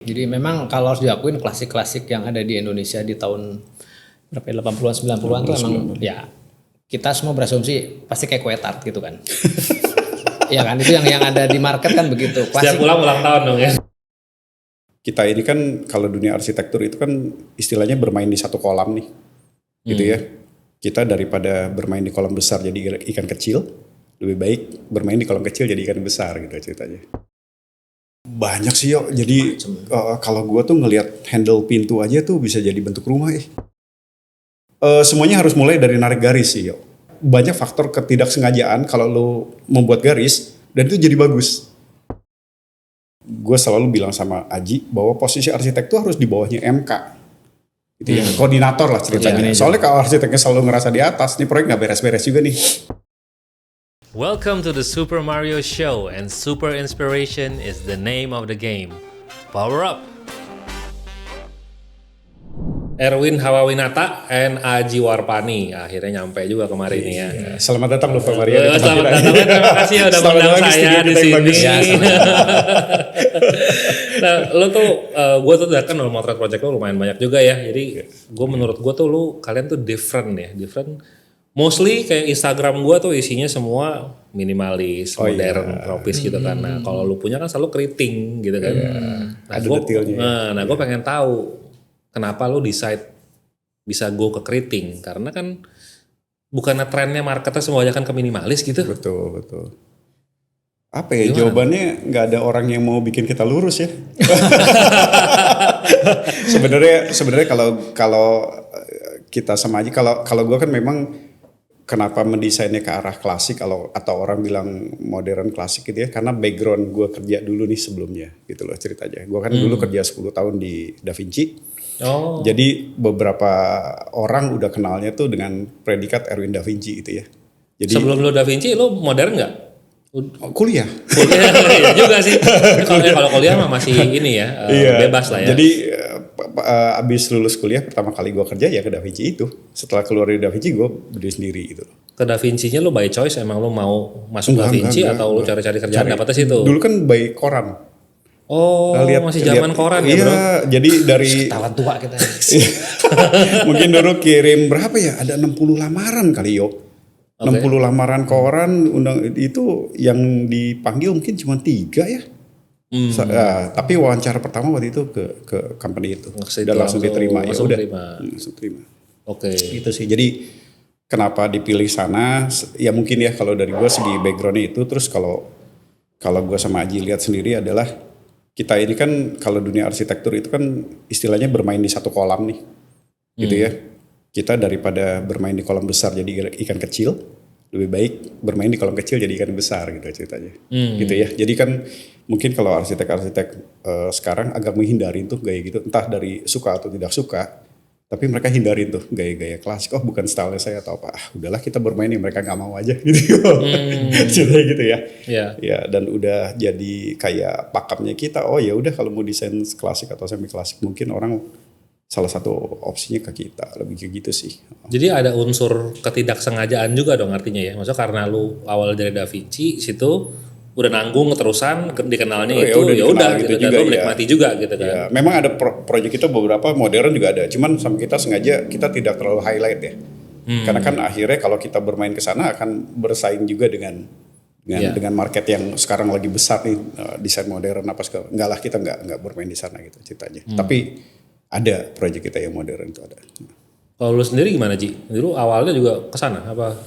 Jadi memang kalau harus diakuin klasik-klasik yang ada di Indonesia di tahun berapa ya, 80-an 90-an tuh emang ya kita semua berasumsi pasti kayak kue tart gitu kan. Iya kan, itu yang ada di market kan begitu. Setiap ulang tahun dong ya. Kita ini kan kalau dunia arsitektur itu kan istilahnya bermain di satu kolam nih. Gitu ya. Kita daripada bermain di kolam besar jadi ikan kecil, lebih baik bermain di kolam kecil jadi ikan besar gitu ceritanya. Banyak sih yo. Jadi kalau gue tuh ngelihat handle pintu aja tuh bisa jadi bentuk rumah semuanya harus mulai dari narik garis sih yo. Banyak faktor ketidaksengajaan kalau lo membuat garis dan itu jadi bagus. Gue selalu bilang sama Aji bahwa posisi arsitek tuh harus di bawahnya MK. Gitu ya. Koordinator lah ceritanya. Soalnya kalau arsiteknya selalu ngerasa di atas, nih proyek nggak beres-beres juga nih. Welcome to the Super Mario Show, and super inspiration is the name of the game. Power up! Erwin Hawawinata and Aji Warpani akhirnya nyampe juga kemarin nih ya. Selamat datang Lupa Maria. Selamat datang, terima kasih ya udah undang saya di sini. Nah, lo tuh, gue tuh kan motret project lo lumayan banyak juga ya. Jadi menurut gue tuh kalian tuh different ya, mostly kayak Instagram gue tuh isinya semua minimalis, modern, tropis gitu kan. Nah kalau lu punya kan selalu keriting gitu kan. Nah, ada detailnya. Nah gue pengen tahu kenapa lu decide bisa go ke keriting. Karena kan bukannya trennya marketnya semuanya kan ke minimalis gitu. Betul. Apa ya, jawabannya nggak ada orang yang mau bikin kita lurus ya. Sebenarnya kalau kita sama aja, kalau gue kan memang kenapa mendesainnya ke arah klasik atau orang bilang modern klasik gitu ya, karena background gue kerja dulu nih sebelumnya gitu loh ceritanya. Gue kan dulu kerja 10 tahun di Da Vinci. Jadi beberapa orang udah kenalnya tuh dengan predikat Erwin Da Vinci gitu ya. Jadi sebelum lu Da Vinci lu modern nggak? Kuliah ya juga sih. Kalau kuliah mah masih ini ya, bebas lah ya. Jadi abis lulus kuliah pertama kali gue kerja ya ke Da Vinci itu. Setelah keluar dari Da Vinci gue berdiri sendiri gitu. Ke Da Vinci-nya lu by choice emang lu mau masuk Da Vinci atau lu cari-cari kerjaan dapetnya situ? Dulu kan by koran. Oh, masih zaman koran ya bro? Iya, jadi dari Ketahuan tua kita. mungkin dulu kirim berapa ya? Ada 60 lamaran kali yo. 60 lamaran koran itu yang dipanggil mungkin cuma 3 ya. Tapi wawancara pertama waktu itu ke company itu dan langsung diterima ya udah. Langsung terima. Oke. Gitu sih. Jadi kenapa dipilih sana? Ya mungkin ya kalau dari gue segi backgroundnya itu. Terus kalau gue sama Aji lihat sendiri adalah kita ini kan kalau dunia arsitektur itu kan istilahnya bermain di satu kolam nih, gitu ya. Kita daripada bermain di kolam besar jadi ikan kecil, lebih baik bermain di kolam kecil jadi ikan besar gitu ceritanya. Gitu ya. Jadi kan mungkin kalau arsitek-arsitek sekarang agak menghindari tuh gaya gitu, entah dari suka atau tidak suka, tapi mereka hindarin tuh gaya-gaya klasik. Oh bukan style saya atau apa. Udahlah kita bermain yang mereka nggak mau aja gitu. Ceritanya gitu ya. Ya dan udah jadi kayak pakemnya kita. Oh ya udah kalau mau desain klasik atau semi klasik mungkin orang salah satu opsinya ke kita, lebih kayak gitu sih. Jadi ada unsur ketidaksengajaan juga dong artinya ya. Maksudnya karena lu awal dari Da Vinci situ udah nanggung terusan dikenalnya itu ya udah gitu dan lu menikmati juga gitu kan. Ya, memang ada proyek kita beberapa modern juga ada, cuman sama kita sengaja kita tidak terlalu highlight ya. Karena kan akhirnya kalau kita bermain ke sana akan bersaing juga dengan market yang sekarang lagi besar nih, desain modern apa segala. Enggak lah, kita enggak bermain di sana gitu ceritanya. Tapi ada proyek kita yang modern itu ada. Kalau lu sendiri gimana Ji? Dulu awalnya juga kesana apa?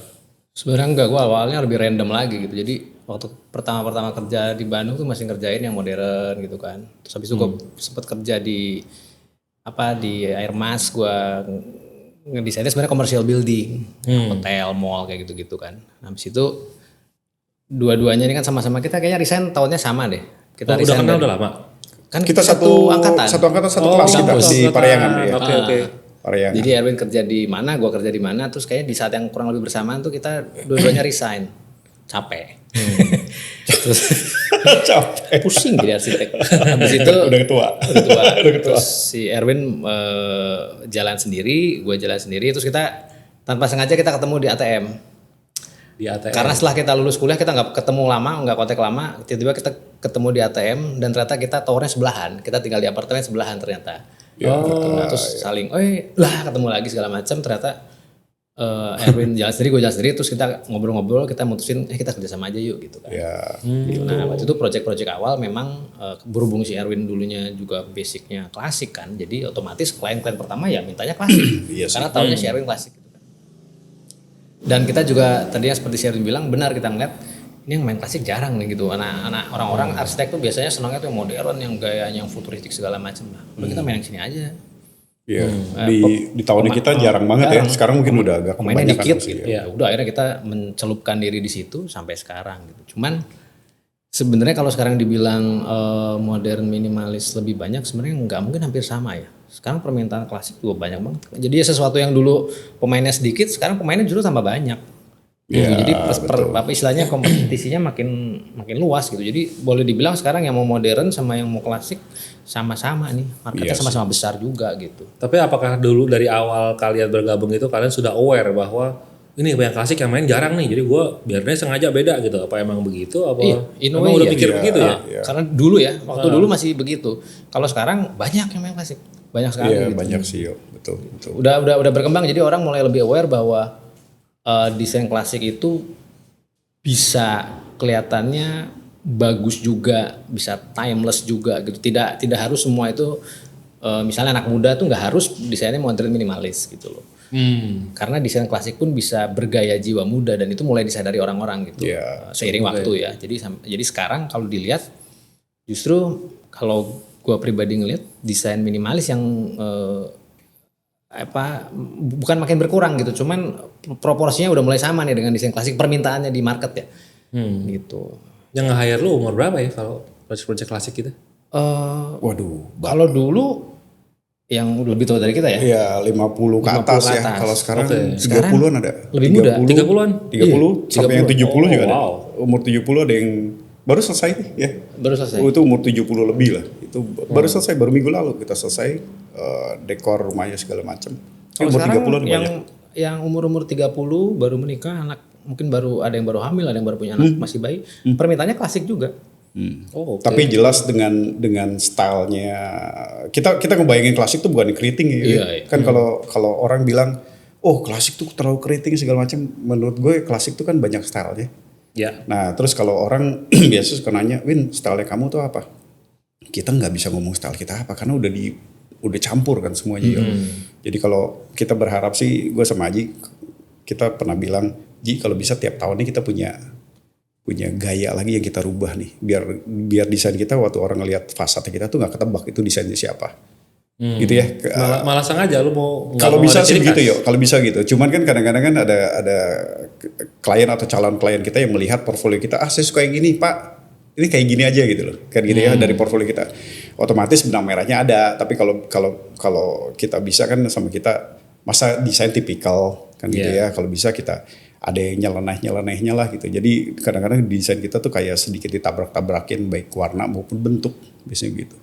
Sebenarnya enggak, gue awalnya lebih random lagi gitu. Jadi waktu pertama kerja di Bandung tuh masih ngerjain yang modern gitu kan. Terus habis itu gue sempet kerja di Air Mas, gue ngedesainnya sebenarnya commercial building, hotel, mall kayak gitu-gitu kan. Nah, habis itu dua-duanya ini kan sama-sama kita kayaknya resign tahunnya sama deh. Kita udah kenal udah lama. Kan kita satu angkatan, satu kelas kita di Parayangan ya. Oke. Parayangan. Jadi Erwin kerja di mana, gue kerja di mana, terus kayaknya di saat yang kurang lebih bersamaan tuh kita dua-duanya resign, capek. Terus capek. Pusing jadi arsitek. Habis itu udah tua. Terus si Erwin jalan sendiri, gue jalan sendiri, terus kita tanpa sengaja kita ketemu di ATM. di ATM. Karena setelah kita lulus kuliah kita nggak ketemu lama, nggak kontak lama, tiba-tiba kita ketemu di ATM dan ternyata kita towernya sebelahan, kita tinggal di apartemen sebelahan ternyata. Terus saling, ketemu lagi segala macam, ternyata Erwin jalan sendiri, gue jalan sendiri, terus kita ngobrol-ngobrol, kita mutusin kita kerjasama aja yuk gitu kan. Gitu. Nah waktu itu project-project awal memang berhubung si Erwin dulunya juga basicnya klasik kan, jadi otomatis klien-klien pertama ya mintanya klasik, karena tahunya si Erwin klasik. Dan kita juga tadinya seperti si Erwin bilang, benar kita ngeliat ini yang main klasik jarang nih gitu. Anak-anak orang-orang arsitek tuh biasanya senangnya tuh yang modern, yang gayanya yang futuristik segala macam lah. Udah kita main yang sini aja. Iya. Di tahun kita jarang banget ya. Sekarang mungkin udah agak pemainnya dikit gitu. Ya. Udah akhirnya kita mencelupkan diri di situ sampai sekarang gitu. Cuman sebenarnya kalau sekarang dibilang modern minimalis lebih banyak, sebenarnya nggak mungkin, hampir sama ya. Sekarang permintaan klasik juga banyak banget. Jadi sesuatu yang dulu pemainnya sedikit, sekarang pemainnya justru tambah banyak. Jadi istilahnya kompetisinya makin luas gitu. Jadi boleh dibilang sekarang yang mau modern sama yang mau klasik sama-sama nih. Marketnya sama-sama besar juga gitu. Tapi apakah dulu dari awal kalian bergabung itu kalian sudah aware bahwa ini yang klasik yang main jarang nih, jadi gue biarnya sengaja beda gitu? Apa emang begitu? Apa emang udah pikir begitu ya? Karena dulu ya, waktu dulu masih begitu. Kalau sekarang banyak yang main klasik, banyak sekali. Iya, gitu. banyak sih, betul. Udah berkembang, jadi orang mulai lebih aware bahwa desain klasik itu bisa kelihatannya bagus juga, bisa timeless juga gitu. Tidak harus semua itu, misalnya anak muda tuh nggak harus desainnya modern minimalis gitu loh. Karena desain klasik pun bisa bergaya jiwa muda dan itu mulai disadari orang-orang gitu seiring waktu ya. Jadi sekarang kalau dilihat justru kalau gue pribadi ngelihat desain minimalis yang bukan makin berkurang gitu, cuman proporsinya udah mulai sama nih dengan desain klasik, permintaannya di market ya. Gitu. Yang nge-hire lu umur berapa ya kalau project klasik gitu? Kalau dulu yang lebih tua dari kita ya? Iya, 50 ke atas ya. Kalau sekarang 30-an ada. Lebih muda. 30-an? 30 sampai yang 70 juga ada. Wow. Umur 70 ada yang baru selesai nih ya. Baru selesai. Itu umur 70 lebih lah. Itu baru selesai, baru minggu lalu kita selesai dekor rumahnya segala macam. Kalau umur sekarang 30-an yang umur-umur 30 baru menikah, anak mungkin ada yang baru hamil, ada yang baru punya anak masih bayi. Permintaannya klasik juga. Tapi jelas dengan stylenya, kita ngebayangin klasik tuh bukan keriting ya. Iya. Kan kalau orang bilang, oh klasik tuh terlalu keriting segala macam. Menurut gue klasik tuh kan banyak stylenya. Ya. Nah terus kalau orang biasa suka nanya, Win stylenya kamu tuh apa? Kita nggak bisa ngomong style kita apa karena udah campur kan semuanya. Jadi kalau kita berharap sih, gue sama Aji kita pernah bilang, Ji kalau bisa tiap tahun ini kita punya gaya lagi yang kita rubah nih, biar desain kita waktu orang ngelihat fasadnya kita tuh nggak ketebak itu desainnya siapa. Gitu ya. Malah sengaja lu mau. Kalau bisa sih begitu yuk, kalau bisa gitu. Cuman kan kadang-kadang kan ada klien atau calon klien kita yang melihat portfolio kita, saya suka yang ini Pak, ini kayak gini aja gitu loh, kan gitu ya dari portfolio kita. Otomatis benang merahnya ada, tapi kalau kita bisa kan sama kita, masa desain tipikal kan gitu ya. Kalau bisa kita ada yang nyeleneh-nyelenehnya lah gitu. Jadi kadang-kadang desain kita tuh kayak sedikit ditabrak-tabrakin baik warna maupun bentuk, biasanya gitu.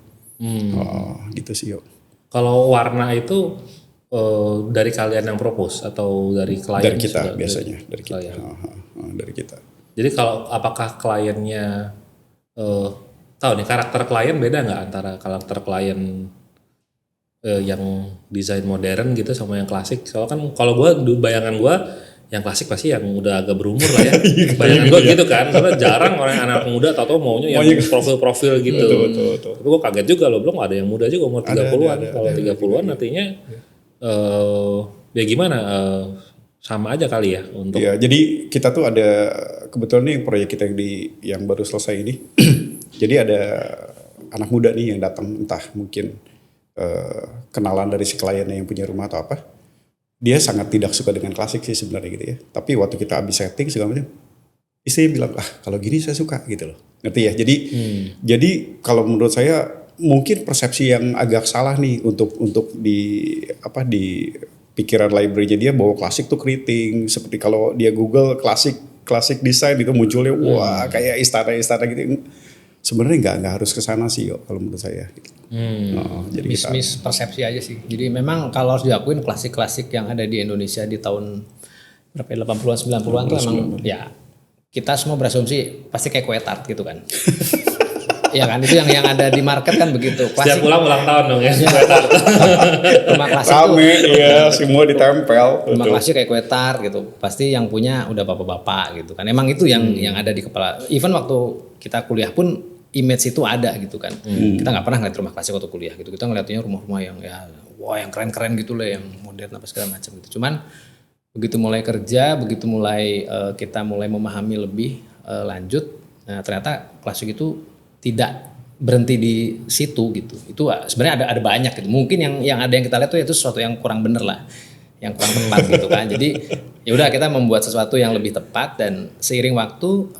Gitu sih yuk. Kalau warna itu dari kalian yang propose atau dari klien? Dari kita biasanya, dari kita. Dari kita. Jadi kalau apakah kliennya tahu nih karakter klien beda nggak antara karakter klien yang desain modern gitu sama yang klasik? Kalau bayangan gue yang klasik pasti yang udah agak berumur lah ya. Bayangan gue gitu kan, karena jarang orang anak muda tahu maunya yang profil-profil gitu. Betul. Tapi gue kaget juga loh, belum ada yang muda juga umur 30-an. Kalau 30-an artinya ya gimana? Sama aja kali ya untuk. Iya, jadi kita tuh ada kebetulan nih proyek kita yang baru selesai ini. Jadi ada anak muda nih yang datang, entah mungkin kenalan dari si kliennya yang punya rumah atau apa. Dia sangat tidak suka dengan klasik sih sebenarnya gitu ya. Tapi waktu kita habis setting segala macam, istri bilang, kalau gini saya suka gitu loh. Ngerti ya? Jadi kalau menurut saya mungkin persepsi yang agak salah nih untuk di pikiran library-nya dia bahwa klasik tuh keriting. Seperti kalau dia Google klasik desain itu munculnya wah kayak istana-istana gitu. Sebenarnya nggak harus ke sana sih kalau menurut saya. Jadi persepsi aja sih. Jadi memang kalau harus diakuin klasik-klasik yang ada di Indonesia di tahun berapa ya, 80-an 90-an tuh emang ya kita semua berasumsi pasti kayak kue tart gitu kan. Iya kan, itu yang ada di market kan begitu. Setiap ulang tahun dong ya. Rumah klasik Rame, tuh. iya, semua ditempel. Rumah Betul. klasik kayak kue tart gitu. Pasti yang punya udah bapak-bapak gitu kan. Emang itu yang ada di kepala. Even waktu kita kuliah pun image itu ada gitu kan. Kita nggak pernah ngeliat rumah klasik waktu kuliah gitu. Kita ngeliatnya rumah-rumah yang ya wah yang keren-keren gitu lah, yang modern apa segala macam gitu. Cuman begitu mulai kerja, begitu mulai kita mulai memahami lebih lanjut, nah ternyata klasik itu tidak berhenti di situ gitu. Itu sebenarnya ada banyak gitu. Mungkin yang ada yang kita lihat tuh itu sesuatu yang kurang bener lah, yang kurang tepat gitu kan. Jadi ya udah kita membuat sesuatu yang lebih tepat dan seiring waktu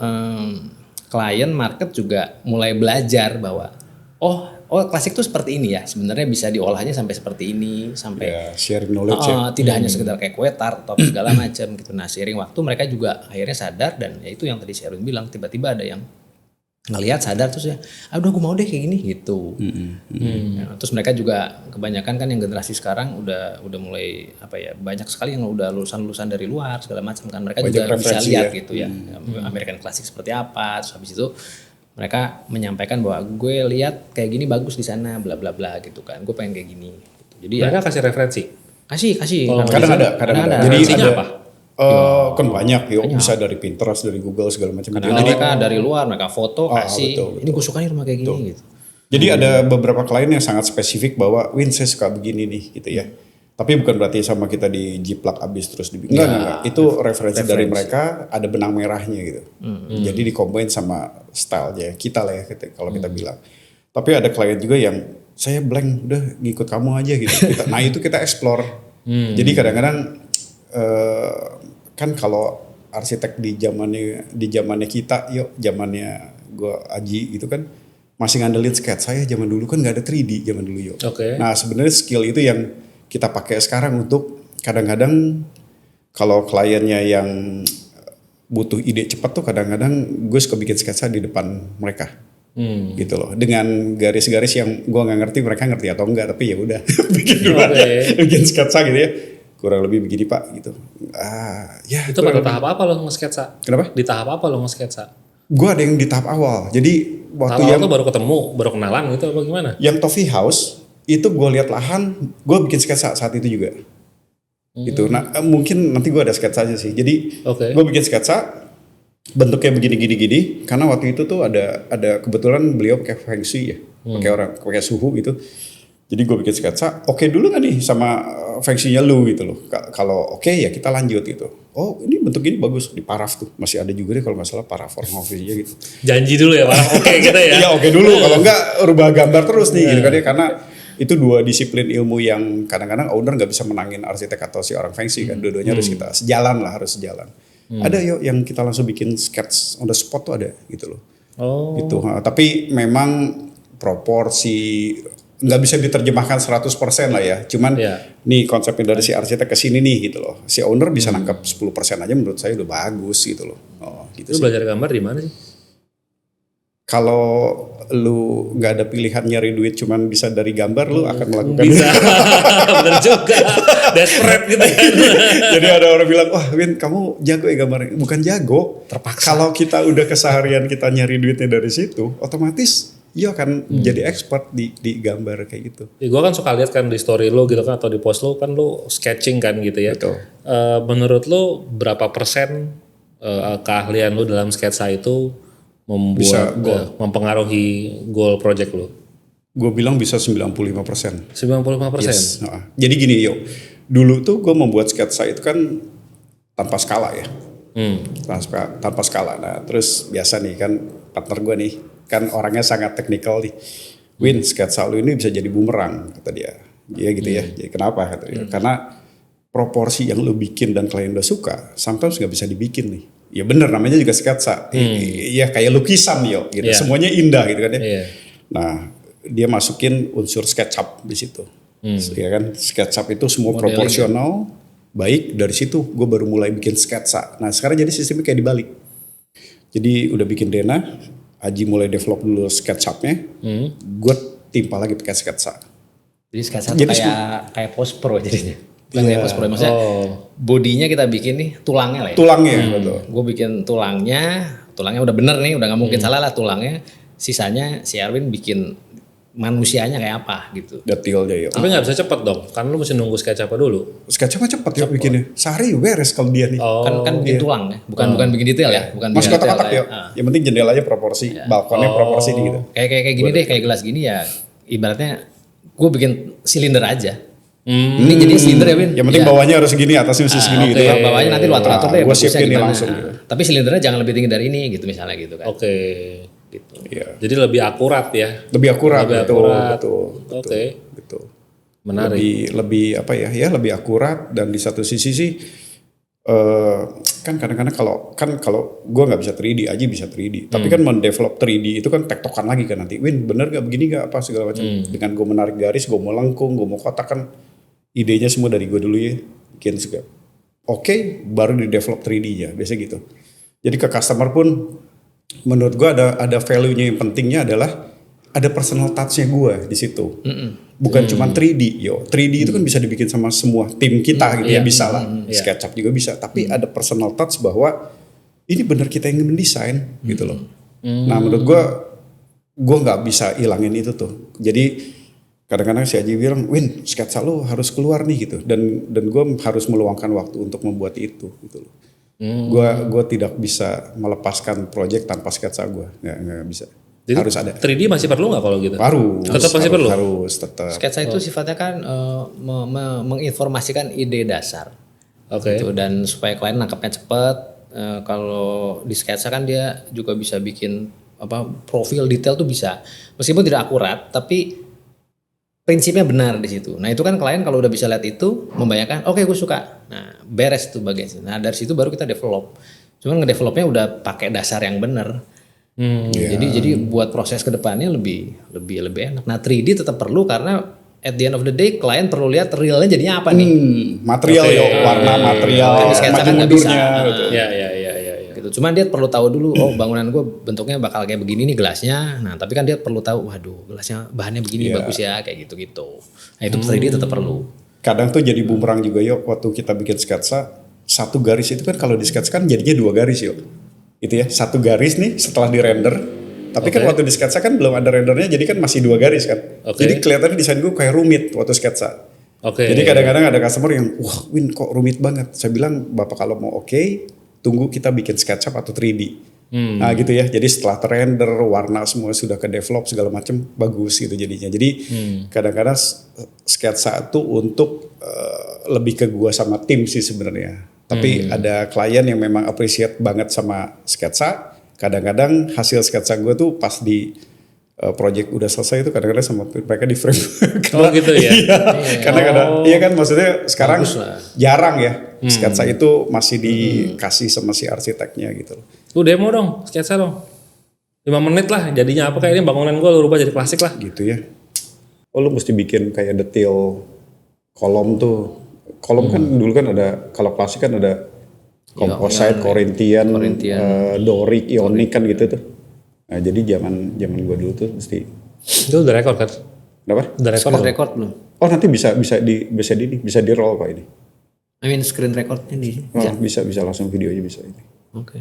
klien market juga mulai belajar bahwa oh klasik tuh seperti ini ya. Sebenarnya bisa diolahnya sampai seperti ini, sampai Ya, sharing knowledge ya. tidak hanya sekedar kayak kue tart atau segala macam gitu. Nah, seiring waktu mereka juga akhirnya sadar dan ya itu yang tadi Sherwin bilang, tiba-tiba ada yang ngelihat sadar terus ya, udah gue mau deh kayak gini gitu. Ya, terus mereka juga kebanyakan kan yang generasi sekarang udah mulai apa ya, banyak sekali yang udah lulusan dari luar segala macam kan, mereka Banyak juga bisa referensi lihat ya. gitu ya, American Classic seperti apa. Terus habis itu mereka menyampaikan bahwa gue lihat kayak gini bagus di sana, bla bla bla gitu kan, gue pengen kayak gini. Gitu. Jadi ya Mereka kasih referensi. kasih. Kadang ada. Jadi Referensinya ada, apa? kan banyak, bisa dari Pinterest, dari Google segala macam. Karena mereka dari luar, mereka foto kasih, betul. ini gue suka nih rumah kayak gini gitu. Jadi ada beberapa klien yang sangat spesifik bahwa Win saya suka begini nih gitu ya. Tapi bukan berarti sama kita dijiplak abis terus dibikin. Enggak. Itu referensi dari mereka, ada benang merahnya gitu. Jadi dicombine sama stylenya kita lah ya kalau kita bilang. Tapi ada klien juga yang saya blank, udah ngikut kamu aja gitu. Nah itu kita explore. Jadi kadang-kadang kan kalau arsitek di zamannya kita, zamannya gua Aji gitu kan, masih ngandelin sketsa. Saya zaman dulu kan nggak ada 3D zaman dulu yuk. Oke. Nah sebenarnya skill itu yang kita pakai sekarang untuk kadang-kadang kalau kliennya yang butuh ide cepat tuh kadang-kadang gue suka bikin sketsa di depan mereka. Gitu loh, dengan garis-garis yang gue nggak ngerti mereka ngerti atau enggak, tapi ya udah bikin dulu aja, bikin sketsa gitu ya, kurang lebih begini pak gitu. Ya Itu pada tahap apa lo nge-sketsa? Kenapa? Di tahap apa lo nge-sketsa? Gue ada yang di tahap awal, jadi waktu Tahap yang awal tuh baru ketemu, baru kenalan gitu apa gimana? yang Toffee House itu gue lihat lahan, gue bikin sketsa saat itu juga. Gitu. Nah mungkin nanti gue ada sketsa aja sih. Jadi gue bikin sketsa bentuknya begini-gini karena waktu itu tuh ada kebetulan beliau pakai feng shui ya, pakai suhu gitu. Jadi gue bikin sketsa, oke dulu nggak nih sama feng shui-nya lu gitu loh. Kalau oke ya kita lanjut gitu. Oh ini bentuk ini bagus, di paraf tuh masih ada juga deh kalau nggak salah paraf form office-nya gitu. Janji dulu ya Pak, oke gitu ya. Iya oke dulu, kalau nggak rubah gambar terus nih gitu kan ya, karena itu dua disiplin ilmu yang kadang-kadang owner nggak bisa menangin arsitek atau si orang feng shui kan, dua-duanya harus kita sejalan lah, harus sejalan. Ada yuk yang kita langsung bikin sketch on the spot tuh ada gitu loh. Gitu. Tapi memang proporsi nggak bisa diterjemahkan 100% lah ya. Cuman nih konsepnya dari si arsitek ke sini nih gitu loh. Si owner bisa nangkep 10% aja menurut saya udah bagus gitu loh. Gitu Lu sih. belajar gambar di mana sih? Kalau lu nggak ada pilihan nyari duit cuman bisa dari gambar, lu akan melakukan Bisa. Bener juga. Desperate gitu kan. Jadi ada orang bilang, wah Win kamu jago ya gambar. Bukan jago. Terpaksa. Kalau kita udah keseharian kita nyari duitnya dari situ, otomatis ya akan jadi expert di gambar kayak gitu. Ya, gue kan suka lihat kan di story lu gitu kan atau di post lu kan lu sketching kan gitu ya. Betul. Menurut lu berapa persen keahlian lu dalam sketsa itu membuat mempengaruhi goal project lu? Gue bilang bisa 95%. 95%? Yes. Jadi gini yuk, dulu tuh gue membuat sketsa itu kan tanpa skala ya. Tanpa skala. Nah terus biasa nih kan partner gue nih, kan orangnya sangat teknikal nih. Win, sketsa lu ini bisa jadi bumerang kata dia. Dia gitu ya. Jadi kenapa kata dia? Karena proporsi yang lu bikin dan klien udah suka, sometimes nggak bisa dibikin nih. Ya bener namanya juga sketsa. Iya kayak lukisan yo gitu. Semuanya indah gitu kan ya. Nah, dia masukin unsur SketchUp di situ. Ya kan? SketchUp itu semua proporsional, baik dari situ gue baru mulai bikin sketsa. Nah, sekarang jadi sistemnya kayak dibalik. Jadi udah bikin Dena, Aji mulai develop dulu SketchUp-nya. Gue timpa lagi pakai sketsa. Jadi sketsa tuh kayak post pro jadinya. Plate plus pro. Maksudnya bodinya kita bikin nih tulangnya lah ya. Tulangnya betul. Gue bikin tulangnya udah bener nih, udah nggak mungkin salah lah tulangnya. Sisanya si Erwin bikin manusianya kayak apa gitu. Detailnya ya. Tapi nggak bisa cepet dong, kan lu mesti nunggu SketchUp dulu. SketchUp cepet ya bikinnya. Sehari beres kalau dia nih. Kan bikin tulang ya, bukan bikin detail ya, bukan Mas bikin detail kotak-kotak ya. Yang penting jendelanya proporsi, balkonnya proporsi nih gitu. Kayak gini deh, kayak gelas gini ya. Ibaratnya gue bikin silinder aja. Ini jadi silinder ya Win. Yang penting bawahnya harus segini, atasnya mesti segini gitu. Bawahnya nanti lu atur-atur deh. Gue bagusnya siapin nih gimana. langsung. Tapi silindernya jangan lebih tinggi dari ini gitu misalnya gitu kan. Oke. Gitu. Iya. Jadi lebih akurat ya. Lebih akurat, betul. Oke. Betul. Menarik. Lebih apa ya? Ya lebih akurat dan di satu sisi sih kan kadang-kadang kalau gue nggak bisa 3D, Aji bisa 3D. Tapi kan mendevelop 3D itu kan tektokan lagi kan nanti. Win bener nggak begini nggak apa segala macam. Dengan gue menarik garis, gue mau lengkung, gue mau kotak kan idenya semua dari gue dulu ya. Bikin juga. Oke, baru di develop 3D-nya biasa gitu. Jadi ke customer pun menurut gue ada value-nya yang pentingnya adalah ada personal touch-nya gue di situ. Bukan cuma 3D, 3D itu kan bisa dibikin sama semua tim kita gitu ya, bisa lah. SketchUp juga bisa, tapi ada personal touch bahwa ini benar kita yang mendesain gitu loh. Nah menurut gue nggak bisa ilangin itu tuh. Jadi kadang-kadang si Aji bilang, Win, sketsa lu harus keluar nih gitu. Dan gue harus meluangkan waktu untuk membuat itu gitu loh. Gue tidak bisa melepaskan project tanpa sketsa gue, nggak bisa. Jadi harus ada. 3D masih perlu nggak kalau gitu? Harus. Tetap masih perlu? Harus tetap. Sketsa itu sifatnya kan menginformasikan ide dasar. Oke. Gitu, dan supaya klien nangkapnya cepat. Kalau di sketsa kan dia juga bisa bikin profil detail tuh bisa. Meskipun tidak akurat, tapi prinsipnya benar di situ. Nah itu kan klien kalau udah bisa lihat itu membayangkan, oke, gue suka. Nah beres tuh bagian situ. Nah dari situ baru kita develop. Cuman ngedevelopnya udah pakai dasar yang benar. Jadi buat proses kedepannya lebih enak. Nah 3D tetap perlu karena at the end of the day klien perlu lihat realnya jadinya apa nih. Material warna material, maju mundurnya. Gitu. Ya. Gitu. Cuman dia perlu tahu dulu, bangunan gue bentuknya bakal kayak begini nih gelasnya. Nah tapi kan dia perlu tahu, waduh gelasnya bahannya begini bagus ya kayak gitu. Nah itu 3D tetap perlu. Kadang tuh jadi bumerang juga waktu kita bikin sketsa, satu garis itu kan kalau di sketsa kan jadinya 2 garis itu ya, 1 garis nih setelah di render, tapi kan waktu di sketsa kan belum ada rendernya, jadi kan masih 2 garis kan. Jadi kelihatannya desain gue kayak rumit waktu sketsa. Jadi kadang-kadang ada customer yang, wah Win kok rumit banget. Saya bilang, Bapak kalau mau tunggu kita bikin SketchUp atau 3D. Nah gitu ya, jadi setelah terrender, warna semua sudah ke develop segala macam, bagus gitu jadinya. Jadi kadang-kadang sketsa itu untuk lebih ke gua sama tim sih sebenarnya. Tapi ada klien yang memang appreciate banget sama sketsa. Kadang-kadang hasil sketsa gue tuh pas di project udah selesai itu kadang-kadang sama mereka di frame. Oh gitu ya? Karena iya kan maksudnya sekarang jarang ya. Sketsa itu masih dikasih sama si arsiteknya gitu. Lu demo dong, sketsa dong. 5 menit lah jadinya apa kayak ini bangunan gue lu rubah jadi klasik lah. Gitu ya. Oh lu mesti bikin kayak detail kolom tuh. Kolom kan dulu kan ada, kalau klasik kan ada composite, Corinthian, Doric, Ionic kan gitu tuh. Nah jadi zaman gua dulu tuh mesti. Itu udah rekor kan? Kenapa? Udah Record belum? Oh nanti bisa di roll kok ini. I mean screen recordnya di. Bisa langsung videonya bisa ini. Oke.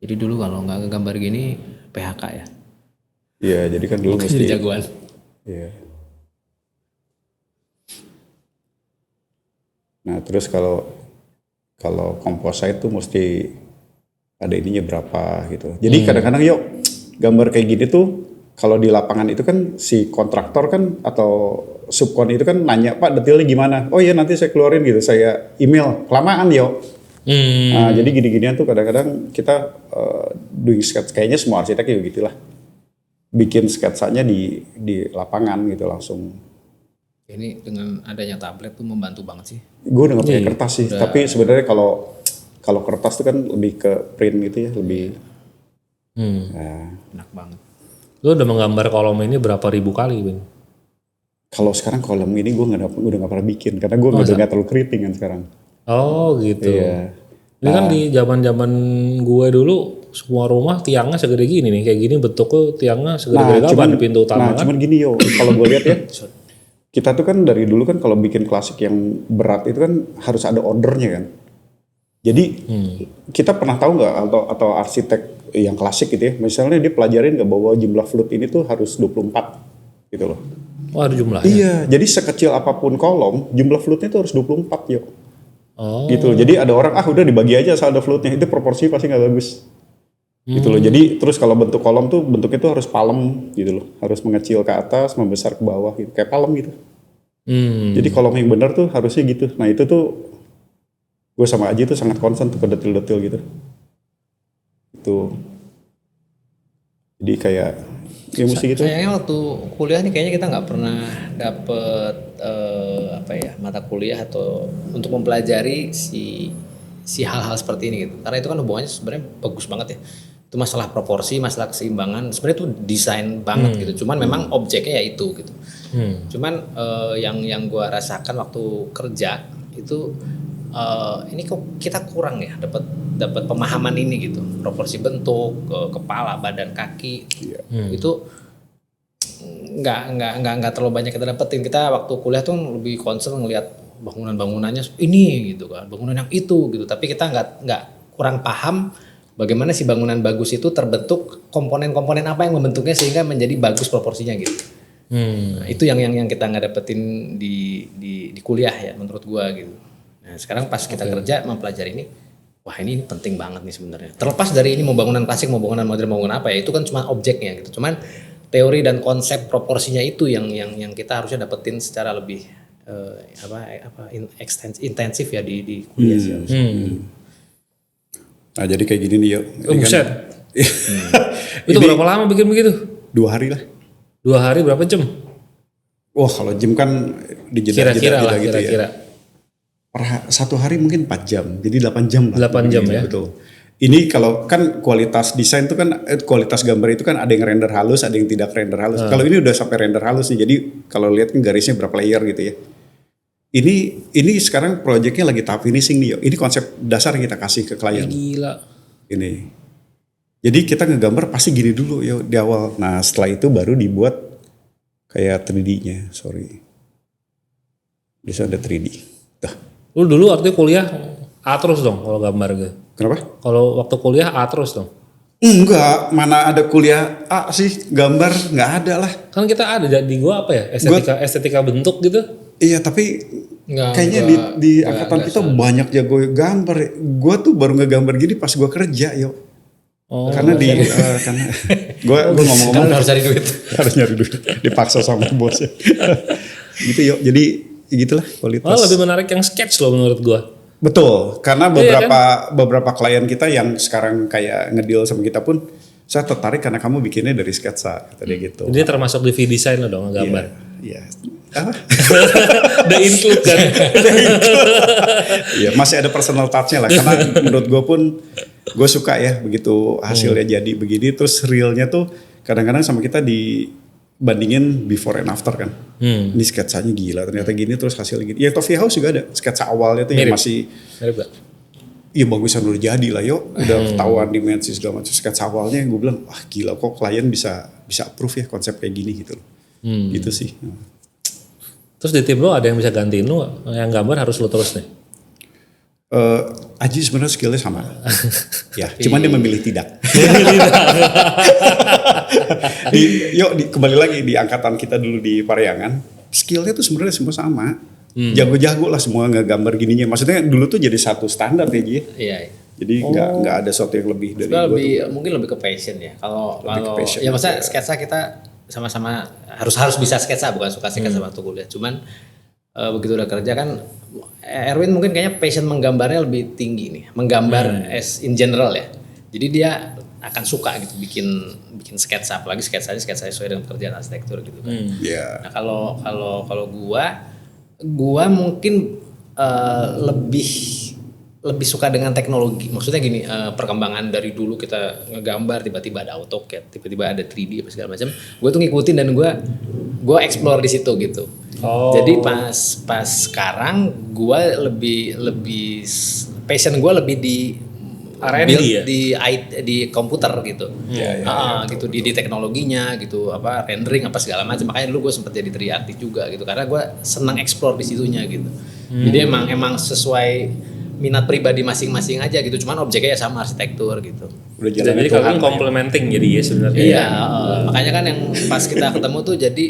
Jadi dulu kalau nggak gambar gini PHK ya? Iya jadi kan dulu mesti. Jadi jagoan. Iya. Nah terus kalau composite itu mesti ada ininya berapa gitu. Jadi kadang-kadang gambar kayak gini tuh kalau di lapangan itu kan si kontraktor kan atau subkon itu kan nanya, Pak detailnya gimana? Oh iya nanti saya keluarin gitu, saya email, kelamaan Nah jadi gini-ginian tuh kadang-kadang kita doing sketch, kayaknya semua arsitek juga gitulah. Bikin sketsanya di lapangan gitu langsung. Ini dengan adanya tablet tuh membantu banget sih. Gue udah gak pakai kertas sih, tapi sebenarnya kalau kertas tuh kan lebih ke print gitu ya, lebih enak banget. Lu udah menggambar kolom ini berapa ribu kali, Win? Kalau sekarang kolom ini gue udah gak pernah bikin, karena gue udah gak terlalu keriting kan sekarang. Oh gitu. Iya. Ini kan di zaman gue dulu semua rumah tiangnya segede gini nih, kayak gini bentuknya tiangnya segede-gede kapan di pintu utama kan? Cuman gini kalau gue lihat ya. kita tuh kan dari dulu kan kalau bikin klasik yang berat itu kan harus ada ordernya kan. Jadi kita pernah tahu nggak atau arsitek yang klasik gitu ya, misalnya dia pelajarin nggak bahwa jumlah flute ini tuh harus 24 gitu loh. Oh ada jumlahnya? Iya, jadi sekecil apapun kolom, jumlah flute-nya tuh harus 24 yuk. Oh. Gitu loh. Jadi ada orang udah dibagi aja asal ada flute-nya, itu proporsi pasti nggak bagus. Gitu loh. Jadi terus kalau bentuk kolom tuh bentuknya tuh harus palem gitu loh. Harus mengecil ke atas, membesar ke bawah gitu. Kayak palem gitu. Jadi kolom yang benar tuh harusnya gitu. Nah itu tuh gue sama Aji tuh sangat concern tuh ke detil-detil gitu. Itu. Jadi kayak ya mesti gitu. Sayangnya waktu kuliah nih kayaknya kita nggak pernah dapet mata kuliah atau untuk mempelajari si hal-hal seperti ini gitu. Karena itu kan hubungannya sebenarnya bagus banget ya. Itu masalah proporsi, masalah keseimbangan. Sebenarnya itu desain banget gitu. Cuman memang objeknya ya itu gitu. Cuman yang gue rasakan waktu kerja itu ini kok kita kurang ya dapat pemahaman ini gitu. Proporsi bentuk, kepala, badan, kaki. Itu nggak terlalu banyak kita dapetin. Kita waktu kuliah tuh lebih concern ngelihat bangunannya ini gitu kan, bangunan yang itu gitu. Tapi kita nggak kurang paham bagaimana si bangunan bagus itu terbentuk, komponen-komponen apa yang membentuknya sehingga menjadi bagus proporsinya gitu. Nah, itu yang kita nggak dapetin di kuliah ya menurut gua gitu. Nah sekarang pas kita kerja mempelajari ini, wah ini penting banget nih sebenarnya. Terlepas dari ini mau bangunan klasik, mau bangunan modern, mau bangunan apa ya, itu kan cuma objeknya gitu. Cuman teori dan konsep proporsinya itu yang kita harusnya dapetin secara lebih intensif ya di kuliah sih. Nah jadi kayak gini nih yuk. Buset. Itu berapa lama bikin begitu? 2 hari lah. 2 hari berapa jam? Wah kalau gym kan Kira-kira lah, gitu kira-kira. ya. Per 1 hari mungkin 4 jam, jadi 8 jam lah. 8 jam ya? Betul. Ini kalau kan kualitas desain itu kan, kualitas gambar itu kan ada yang render halus, ada yang tidak render halus. Kalau ini udah sampai render halus nih, jadi kalau lihat kan garisnya berapa layer gitu ya. Ini sekarang proyeknya lagi tahap finishing nih, ini konsep dasar yang kita kasih ke klien. Gila. Ini. Jadi kita ngegambar pasti gini dulu ya di awal. Nah setelah itu baru dibuat kayak 3D-nya, sorry. Bisa ada 3D. Tuh. Lu dulu artinya kuliah A terus dong kalau gambar gitu. Kenapa? Kalau waktu kuliah A terus dong. Enggak, mana ada kuliah A sih, gambar nggak ada lah. Kan kita ada di gua apa ya? Estetika bentuk gitu. Iya, tapi kayaknya di angkatan kita banyak jago gambar. Gua tuh baru ngegambar gini pas gua kerja, yuk. Oh, karena karena gua ngomong-ngomong harus cari duit. Harus nyari duit. Dipaksa sama bosnya. Gitu yuk. Jadi gitulah kualitas. Oh, lebih menarik yang sketch loh menurut gua. Betul, karena beberapa klien kita yang sekarang kayak ngedeal sama kita pun, saya tertarik karena kamu bikinnya dari sketsa, kata dia gitu. Dia termasuk di V-Design lo dong gambar. Iya. Udah include kan. Iya, masih ada personal touch-nya lah, karena menurut gue pun gue suka ya begitu hasilnya jadi begini, terus realnya tuh kadang-kadang sama kita dibandingin before and after kan. Ini sketsanya gila ternyata gini, terus hasilnya gini. Ya Coffee House juga ada sketsa awalnya tuh yang masih mirip gak? Iya bagusan udah jadi lah yuk, udah ketahuan dimensi segala macam. Sketsa awalnya gue bilang wah gila kok klien bisa approve ya konsep kayak gini gitu loh. Gitu sih. Terus di tim lo ada yang bisa gantiin lo, yang gambar harus lo terus nih? Aji sebenarnya skillnya sama. Ya, cuman dia memilih tidak. Kembali lagi di angkatan kita dulu di Parahyangan, skillnya tuh sebenarnya semua sama. Jago-jago lah semua ngegambar gininya. Maksudnya dulu tuh jadi satu standar ya Ji. Iya. Jadi nggak ada sesuatu yang lebih dari mungkin lebih ke passion ya. Kalau passion, ya masa sketsa kita sama-sama harus bisa sketsa, bukan suka sketsa waktu kuliah. Cuman begitu udah kerja kan, Erwin mungkin kayaknya passion menggambarnya lebih tinggi nih, menggambar as in general ya. Jadi dia akan suka gitu bikin sketsa, apalagi sketsanya sesuai dengan pekerjaan arsitektur gitu kan. Nah kalau gua mungkin lebih suka dengan teknologi. Maksudnya gini, perkembangan dari dulu kita ngegambar tiba-tiba ada AutoCAD, tiba-tiba ada 3D apa segala macam. Gue tuh ngikutin dan gue explore di situ gitu. Jadi pas sekarang gue lebih passion gue lebih di R&D build ya? di komputer gitu. Gitu di teknologinya gitu, rendering apa segala macam. Makanya dulu gue sempat jadi 3D juga gitu karena gue senang explore di situnya gitu. Jadi emang sesuai minat pribadi masing-masing aja gitu. Cuman objeknya ya sama arsitektur gitu. Udah jalan Jadi kalian complementing jadi ya sebenarnya. Iya, makanya kan yang pas kita ketemu tuh jadi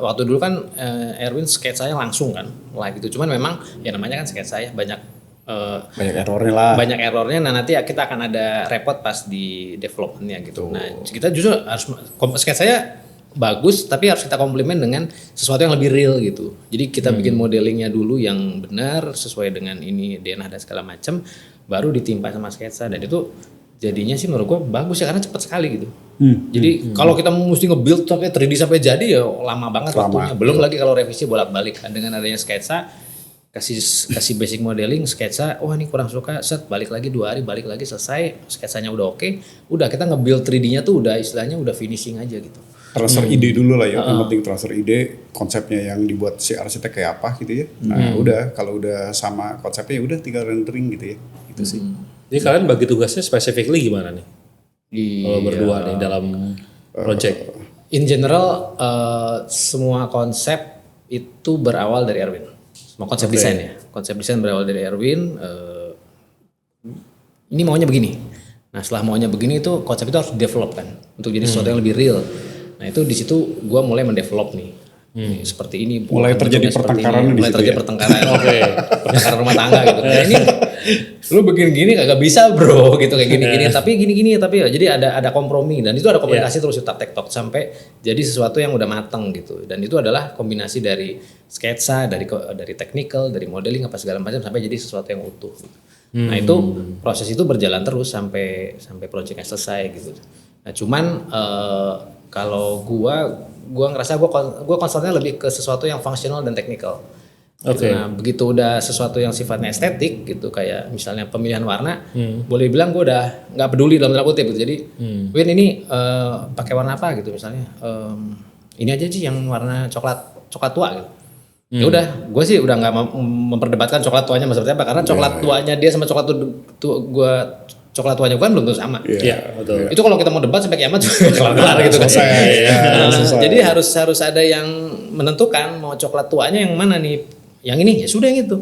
waktu dulu kan Erwin sketsanya langsung kan live gitu. Cuman memang ya namanya kan sketsa ya banyak errornya lah. Banyak errornya. Nah nanti kita akan ada repot pas di developmentnya gitu. Nah kita justru harus sketsanya bagus tapi harus kita komplement dengan sesuatu yang lebih real gitu. Jadi kita bikin modelingnya dulu yang benar sesuai dengan ini DNA dan segala macam, baru ditimpa sama sketsa dan itu jadinya sih menurut gua bagus ya karena cepat sekali gitu. Jadi kalau kita mesti nge-build sampai 3D sampai jadi ya lama banget waktunya. Belum lagi kalau revisi bolak-balik kan dengan adanya sketsa kasih basic modeling sketsa, ini kurang suka, set balik lagi 2 hari balik lagi selesai sketsanya udah oke, udah kita nge-build 3D-nya tuh udah istilahnya udah finishing aja gitu. Transfer ide dulu lah ya, yang penting transfer ide, konsepnya yang dibuat si arsitek kayak apa gitu ya. Nah udah kalau udah sama konsepnya udah tinggal rendering gitu ya, itu sih. Jadi kalian bagi tugasnya specifically gimana nih? Kalau berdua nih dalam project. In general semua konsep itu berawal dari Erwin. Semua konsep desain ya. Konsep desain berawal dari Erwin. Ini maunya begini. Nah setelah maunya begini itu konsep itu harus develop kan untuk jadi sesuatu yang lebih real. Nah itu di situ gue mulai mendevelop nih. Seperti ini. Mulai terjadi pertengkaran di situ. Mulai terjadi pertengkaran. Pertengkaran rumah tangga gitu. Nah ini lu bikin gini kagak bisa bro gitu kayak gini-gini tapi gini-gini tapi ya jadi ada kompromi dan itu ada komunikasi terus tak tektok sampai jadi sesuatu yang udah mateng gitu dan itu adalah kombinasi dari sketsa dari technical dari modeling apa segala macam sampai jadi sesuatu yang utuh gitu. Nah itu proses itu berjalan terus sampai projectnya selesai gitu. Nah cuman kalau gua ngerasa gua concernnya lebih ke sesuatu yang fungsional dan teknikal. Nah begitu udah sesuatu yang sifatnya estetik gitu kayak misalnya pemilihan warna, boleh bilang gue udah nggak peduli dalam tanda kutip gitu. Jadi Win ini pakai warna apa gitu misalnya, ini aja sih yang warna coklat tua gitu. Ya udah, gue sih udah nggak memperdebatkan coklat tuanya seperti apa karena coklat tuanya dia sama coklat coklat tuanya kan belum tentu sama. Iya, betul. Itu kalau kita mau debat sampai kiamat juga kelar gitu kan. Jadi harus ada yang menentukan mau coklat tuanya yang mana nih. Yang ini ya sudah yang itu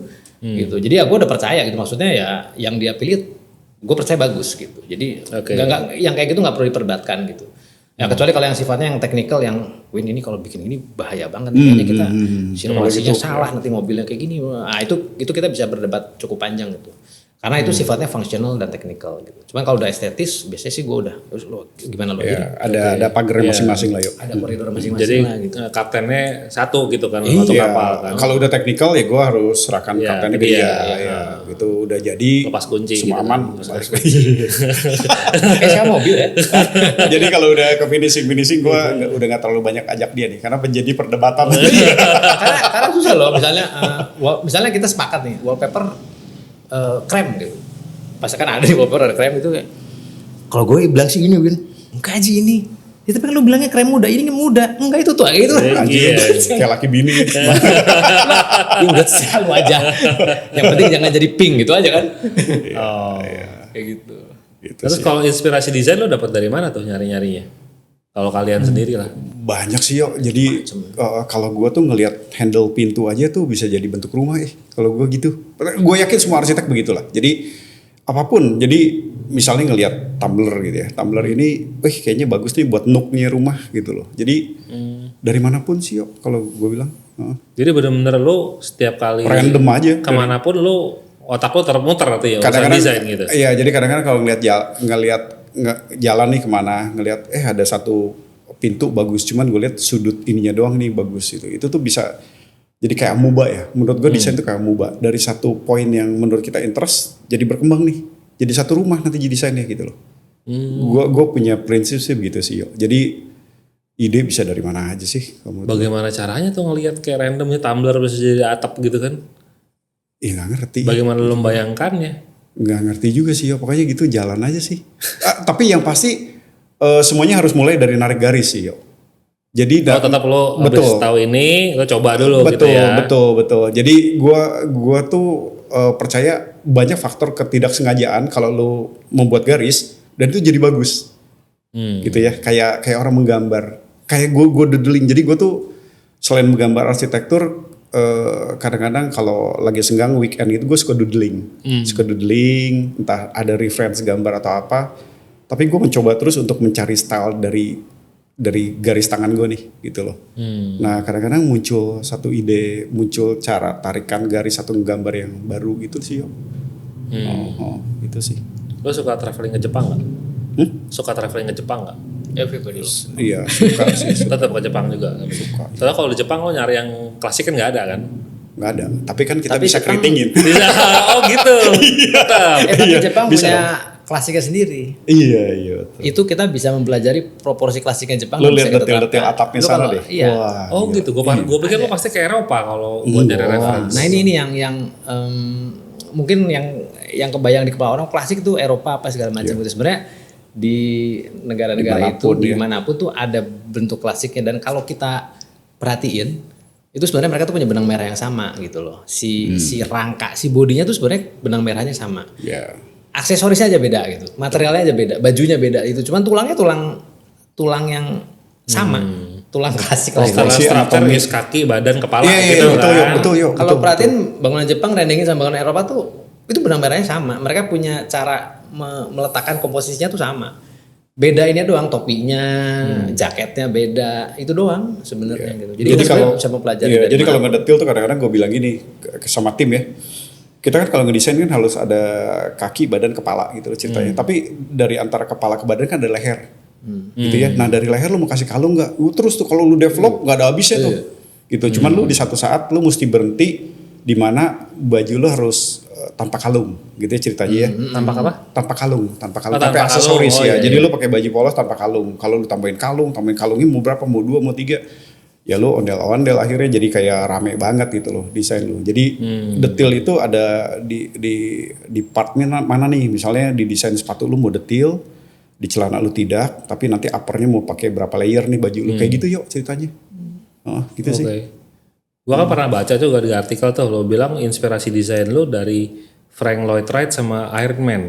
gitu. Jadi ya gue udah percaya gitu maksudnya ya yang dia pilih gue percaya bagus gitu. Jadi nggak yang kayak gitu nggak perlu diperdebatkan gitu. Ya kecuali kalau yang sifatnya yang teknikal yang Win ini kalau bikin ini bahaya banget kayaknya kita simulasinya salah nanti mobilnya kayak gini. Nah itu kita bisa berdebat cukup panjang gitu. Karena itu sifatnya fungsional dan teknikal gitu. Cuman kalau udah estetis biasanya sih gue udah gimana lo ya, ada pagar masing-masing lah yuk. Ada koridor masing-masing jadi, lah gitu. Kaptennya satu gitu kan satu kapal kan. Kalau udah teknikal ya gue harus serahkan kaptennya ke dia. Itu udah jadi lepas kunci semua gitu. aman. Kayak siapa mobil ya. Jadi kalau udah ke finishing gue udah nggak terlalu banyak ajak dia nih karena menjadi perdebatan. karena susah loh misalnya kita sepakat nih wallpaper krem gitu. Pas kan ada di wallpaper ada krem itu kayak. Kalau gue bilang sih gini Win, enggak aja ini. Ya tapi kan lu bilangnya krem muda, ini muda. Enggak itu tuh kayak gitu. Kayak laki bini. Enggak selalu aja. Yang penting jangan jadi pink gitu aja kan. Kayak gitu. Terus kalau inspirasi desain lo dapat dari mana tuh nyari-nyarinya? Kalau kalian sendiri lah. Banyak sih yo. Jadi kalau gue tuh ngelihat handle pintu aja tuh bisa jadi bentuk rumah kalau gue gitu. Gue yakin semua arsitek begitulah. Jadi apapun. Jadi misalnya ngelihat tumbler gitu ya. Tumbler ini, kayaknya bagus nih buat nooknya rumah gitu loh. Jadi dari manapun sih yo. Kalau gue bilang. Jadi benar-benar lo setiap kali random aja. Kemanapun lo otak lo termuter atau ya kadang-kadang desain gitu. Iya, jadi kadang-kadang kalau ngelihat jalan nih kemana, ngelihat ada satu pintu bagus, cuman gue lihat sudut ininya doang nih bagus itu tuh bisa jadi kayak amuba ya. Menurut gue desain tuh kayak amuba, dari satu poin yang menurut kita interest jadi berkembang nih, jadi satu rumah nanti jadi desainnya gitu loh. Gue punya prinsip sih begitu sih yo. Jadi ide bisa dari mana aja sih? Bagaimana caranya tuh ngelihat kayak randomnya tumbler bisa jadi atap gitu kan? Iya nggak ngerti. Bagaimana lo membayangkannya? Nggak ngerti juga sih yo. Pokoknya gitu jalan aja sih. Tapi yang pasti semuanya harus mulai dari narik garis sih yo. Jadi tetap lo habis tahu ini lo coba dulu betul, gitu ya. Betul. Jadi gua tuh percaya banyak faktor ketidaksengajaan kalau lu membuat garis dan itu jadi bagus. Gitu ya, kayak orang menggambar. Kayak gue doodling. Jadi gue tuh selain menggambar arsitektur, kadang-kadang kalau lagi senggang weekend itu gue suka doodling. Suka doodling, entah ada reference gambar atau apa. Tapi gue mencoba terus untuk mencari style dari garis tangan gue nih gitu loh. Nah kadang-kadang muncul satu ide, muncul cara tarikan garis satu gambar yang baru gitu sih. Itu sih. Lo suka traveling ke Jepang nggak? Suka traveling ke Jepang nggak? Everybody. Iya suka sih. Tetap ke Jepang juga. Suka. Soalnya kalau di Jepang lo nyari yang klasik kan nggak ada kan? Nggak ada. Tapi kan kita Tapi bisa Jepang- keritingin. Bisa. Oh gitu. Tetap. Tapi Iya, Jepang bisa punya klasiknya sendiri. Iya. Itu kita bisa mempelajari proporsi klasiknya Jepang. Lu dan bisa lihat kita detail-detail terapkan. atapnya Lu sana kalau- deh. Iya. Wah, Oh iya. gitu. Gue pikir lo pasti ke Eropa kalau buat dari referensi. Nah ini yang mungkin yang kebayang di kepala orang klasik itu Eropa apa segala macam itu sebenarnya di negara-negara itu dimanapun tuh ada bentuk klasiknya dan kalau kita perhatiin itu sebenarnya mereka tuh punya benang merah yang sama gitu loh si rangka si bodinya tuh sebenarnya benang merahnya sama Iya. aksesorisnya aja beda gitu materialnya aja beda bajunya beda itu cuman tulangnya tulang yang sama tulang klasik lah Secara Si structure anatomi. is kaki, badan, kepala Iya, gitu betul, kan. betul. Kalau perhatiin bangunan Jepang rendengin sama bangunan Eropa tuh itu benang merahnya sama. Mereka punya cara meletakkan komposisinya tuh sama. Beda ini doang topinya, jaketnya beda. Itu doang sebenarnya gitu. Jadi kita kalau bisa mempelajari iya, dari jadi mana. kalau ngedetil tuh kadang-kadang gue bilang gini sama tim ya. Kita kan kalau ngedesain kan harus ada kaki, badan, kepala gitu loh ceritanya. Tapi dari antara kepala ke badan kan ada leher. Gitu ya. Nah dari leher lu mau kasih kalung nggak? Terus tuh kalau lu develop nggak ada habisnya tuh. Gitu. Cuman lu di satu saat lu mesti berhenti di mana baju lu harus tanpa kalung gitu ya ceritanya ya. Tampak apa? Tanpa kalung, tanpa tanpa aksesoris kalung. Oh, ya. iya, Jadi iya. lu pakai baju polos tanpa kalung. Kalau lu tambahin kalungnya mau berapa? Mau 2, mau 3. Ya lu ondel-ondel akhirnya jadi kayak rame banget gitu loh desain lu. Jadi detail itu ada di part mana nih? Misalnya di desain sepatu lu mau detail, di celana lu tidak, tapi nanti uppernya mau pakai berapa layer nih baju lu kayak gitu yuk ceritanya. Oh, gitu sih. Oke. Gua kan pernah baca juga di artikel tuh lo bilang inspirasi desain lo dari Frank Lloyd Wright sama Iron Man.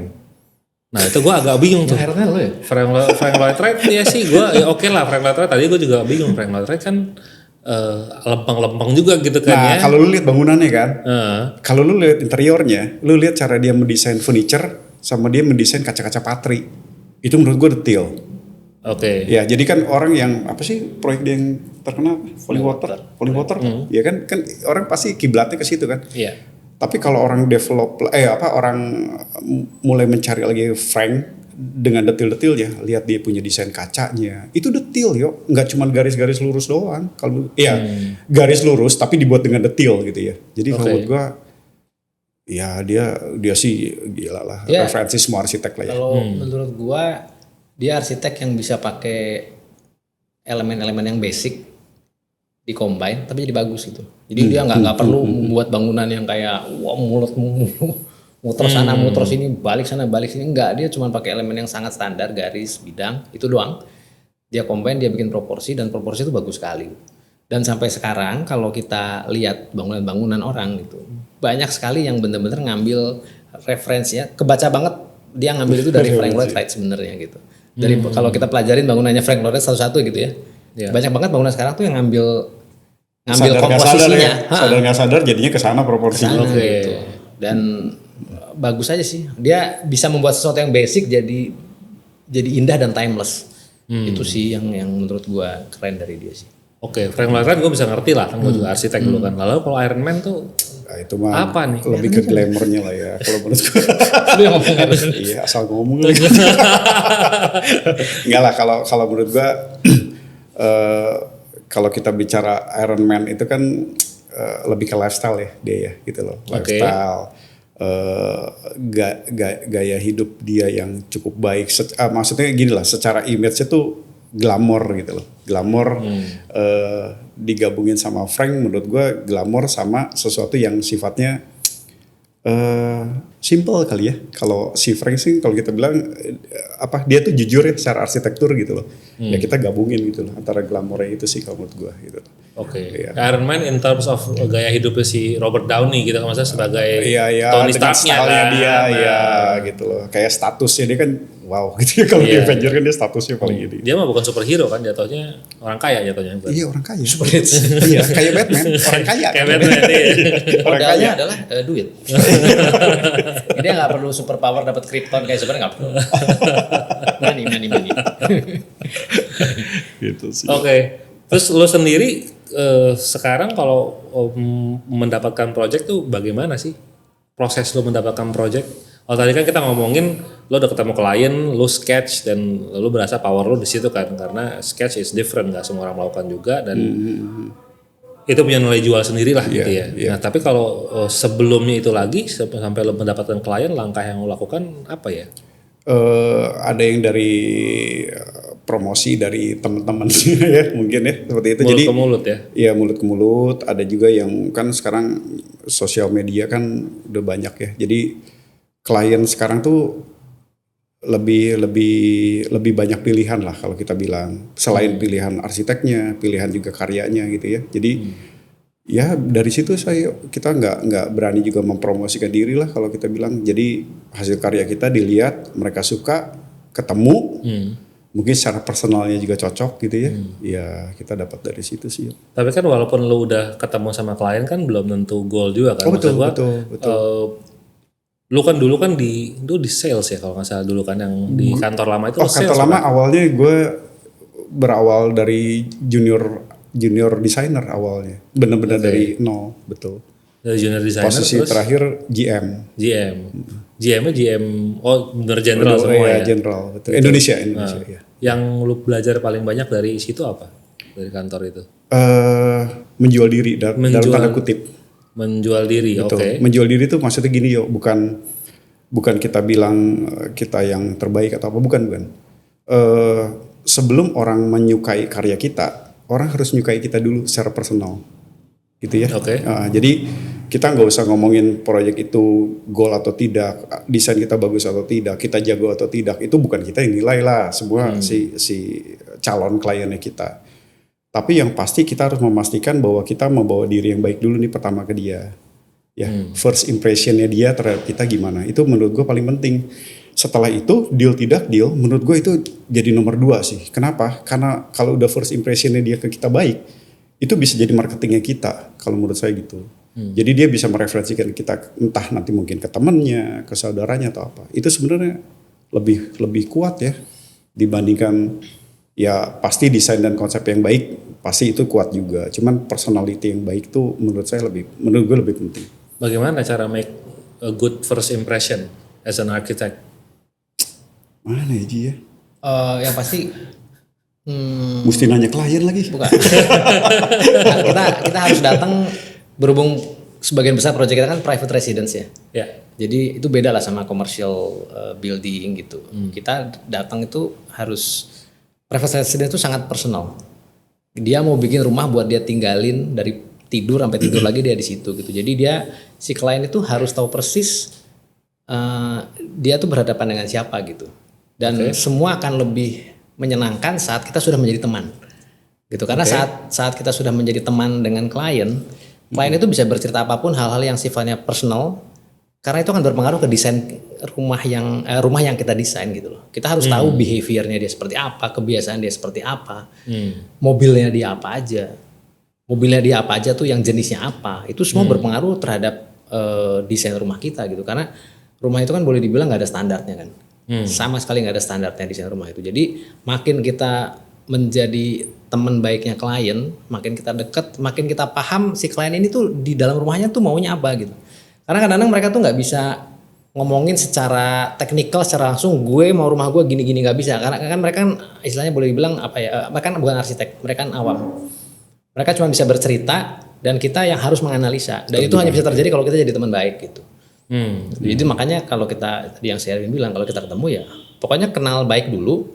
Nah itu gua agak bingung tuh. Akhirnya lo ya? Frank Lloyd Wright ya sih gua ya oke lah Frank Lloyd Wright tadi gua juga bingung Frank Lloyd Wright kan lempeng-lempeng juga gitu kan Nah, ya. kalau lu lihat bangunannya kan, Heeh. kalau lu lihat interiornya, lu lihat cara dia mendesain furniture sama dia mendesain kaca-kaca patri. Itu menurut gue detail. Oke. Ya, jadi kan orang yang apa sih proyek dia yang terkenal Falling Water, ya kan orang pasti kiblatnya ke situ kan. Iya. Tapi kalau orang develop orang mulai mencari lagi Frank dengan detail-detailnya, lihat dia punya desain kacanya, itu detail yo, nggak cuma garis-garis lurus doang. Kalau garis lurus tapi dibuat dengan detail gitu ya. Jadi kalau menurut gua ya dia sih gila lah, Dia- referensi semua arsitek lah ya. Kalau menurut gua dia arsitek yang bisa pakai elemen-elemen yang basic di combine tapi jadi bagus gitu. Jadi dia nggak perlu membuat bangunan yang kayak wah muter sana muter sini balik sana balik sini enggak, dia cuma pakai elemen yang sangat standar garis bidang itu doang. Dia combine, dia bikin proporsi dan proporsi itu bagus sekali. Dan sampai sekarang kalau kita lihat bangunan-bangunan orang gitu banyak sekali yang benar-benar ngambil referensinya, kebaca banget dia ngambil itu dari Frank Lloyd Wright sebenarnya gitu. Dari kalau kita pelajarin bangunannya Frank Lloyd Wright satu-satu gitu ya. Banyak banget bangunan sekarang tuh yang ngambil Sadar nggak sadar komposisinya. ya, sadar nggak sadar jadinya ke sana proporsinya. Sana gitu. Dan bagus aja sih. Dia bisa membuat sesuatu yang basic jadi indah dan timeless. Itu sih yang menurut gua keren dari dia sih. Oke, Frank Lloyd Wright gue bisa ngerti lah, kan gue juga arsitek dulu kan. Lalu kalau Iron Man tuh Nah, itu mah Apa nih? lebih ke glamournya lah ya kalau menurut gue. Lu yang ngomong kan? Iya asal ngomong lagi. Enggak lah kalau menurut gue kalau kita bicara Iron Man itu kan lebih ke lifestyle ya dia ya gitu loh. Lifestyle gaya hidup dia yang cukup baik. Maksudnya gini lah, secara image-nya tuh glamor gitu loh. Glamor digabungin sama Frank, menurut gue glamor sama sesuatu yang sifatnya simple kali ya. Kalau si Frank sih kalau kita bilang dia tuh jujur ya secara arsitektur gitu loh. Ya kita gabungin gitu loh antara glamornya itu sih kalau menurut gua gitu. Oke. Iron Man in terms of gaya hidupnya si Robert Downey gitu, maksudnya sebagai Tony Stark-nya kan. Dia ya gitu loh. Kayak statusnya dia kan wow gitu ya kalau di Avenger kan dia statusnya paling ini. Dia mah bukan superhero kan, jatuhnya orang kaya jatuhnya. Iya orang kaya. Iya kayak Batman orang kaya. Kayak Batman iya. Modalnya adalah duit. Dia nggak perlu super power dapat Krypton kayak sebenarnya nggak perlu. Money. Gitu sih. Oke. Terus lo sendiri sekarang kalau mendapatkan project tuh bagaimana sih? Proses lo mendapatkan project? Oh tadi kan kita ngomongin lo udah ketemu klien, lo sketch dan lo berasa power lo di situ kan, karena sketch is different, nggak semua orang melakukan juga dan itu punya nilai jual sendiri lah gitu ya. Nah tapi kalau sebelumnya itu lagi sampai lo mendapatkan klien, langkah yang lo lakukan apa ya? Ada yang dari promosi dari teman-teman ya mungkin ya seperti itu. Mulut Jadi ke mulut ya? Iya mulut ke mulut. Ada juga yang kan sekarang sosial media kan udah banyak ya. Jadi klien sekarang tuh lebih banyak pilihan lah kalau kita bilang. Selain pilihan arsiteknya, pilihan juga karyanya gitu ya. Jadi ya dari situ kita nggak berani juga mempromosikan diri lah kalau kita bilang. Jadi hasil karya kita dilihat, mereka suka, ketemu. Mungkin secara personalnya juga cocok gitu ya. Ya kita dapat dari situ sih. Tapi kan walaupun lu udah ketemu sama klien kan belum tentu goal juga kan. Oh betul. Lu kan dulu kan di sales ya kalau nggak salah dulu kan yang di kantor lama itu. Kantor lama kan? Awalnya gue berawal dari junior designer awalnya. Benar-benar dari nol, betul. Dari junior designer. Posisi terus terakhir GM. GM-nya bener general semua ya. General, betul. Indonesia ya. Yang lu belajar paling banyak dari situ apa? Dari kantor itu? Menjual diri dalam tanda kutip. Menjual diri, oke. Menjual diri itu maksudnya gini yo, bukan kita bilang kita yang terbaik atau apa, bukan. Sebelum orang menyukai karya kita, orang harus menyukai kita dulu secara personal. Gitu ya. Oke. Jadi kita nggak usah ngomongin proyek itu goal atau tidak, desain kita bagus atau tidak, kita jago atau tidak, itu bukan kita yang nilai lah, semua si calon kliennya kita. Tapi yang pasti kita harus memastikan bahwa kita membawa diri yang baik dulu nih pertama ke dia. Ya, first impressionnya dia terhadap kita gimana, itu menurut gue paling penting. Setelah itu deal tidak deal, menurut gue itu jadi nomor 2 sih. Kenapa? Karena kalau udah first impressionnya dia ke kita baik, itu bisa jadi marketingnya kita, kalau menurut saya gitu. Jadi dia bisa mereferensikan kita entah nanti mungkin ke temannya, ke saudaranya atau apa. Itu sebenarnya lebih kuat ya dibandingkan ya pasti desain dan konsep yang baik pasti itu kuat juga. Cuman personality yang baik tuh menurut gue lebih penting. Bagaimana cara make a good first impression as an architect? Mana ya Ji ya? Yang pasti mesti nanya klien lagi. Bukan. kita harus datang, berhubung sebagian besar proyek kita kan private residence ya. Ya. Jadi itu beda lah sama commercial building gitu. Kita datang itu harus, private residence itu sangat personal. Dia mau bikin rumah buat dia tinggalin dari tidur sampai tidur lagi dia di situ gitu. Jadi si klien itu harus tahu persis dia tuh berhadapan dengan siapa gitu. Dan semua akan lebih menyenangkan saat kita sudah menjadi teman gitu, karena saat kita sudah menjadi teman dengan klien itu bisa bercerita apapun, hal-hal yang sifatnya personal, karena itu akan berpengaruh ke desain rumah yang kita desain gitu loh. Kita harus tahu behaviornya dia seperti apa, kebiasaan dia seperti apa, mobilnya dia apa aja tuh yang jenisnya apa, itu semua berpengaruh terhadap desain rumah kita gitu, karena rumah itu kan boleh dibilang nggak ada standarnya kan. Sama sekali nggak ada standarnya desain rumah itu. Jadi makin kita menjadi teman baiknya klien, makin kita dekat, makin kita paham si klien ini tuh di dalam rumahnya tuh maunya apa gitu. Karena kadang-kadang mereka tuh nggak bisa ngomongin secara teknikal, secara langsung gue mau rumah gue gini-gini, nggak bisa. Karena kan mereka kan istilahnya boleh dibilang mereka kan bukan arsitek, mereka kan awam. Mereka cuma bisa bercerita dan kita yang harus menganalisa. Dan itu hanya bisa terjadi kalau kita jadi teman baik gitu. Jadi makanya kalau kita, yang saya bilang, kalau kita ketemu ya pokoknya kenal baik dulu,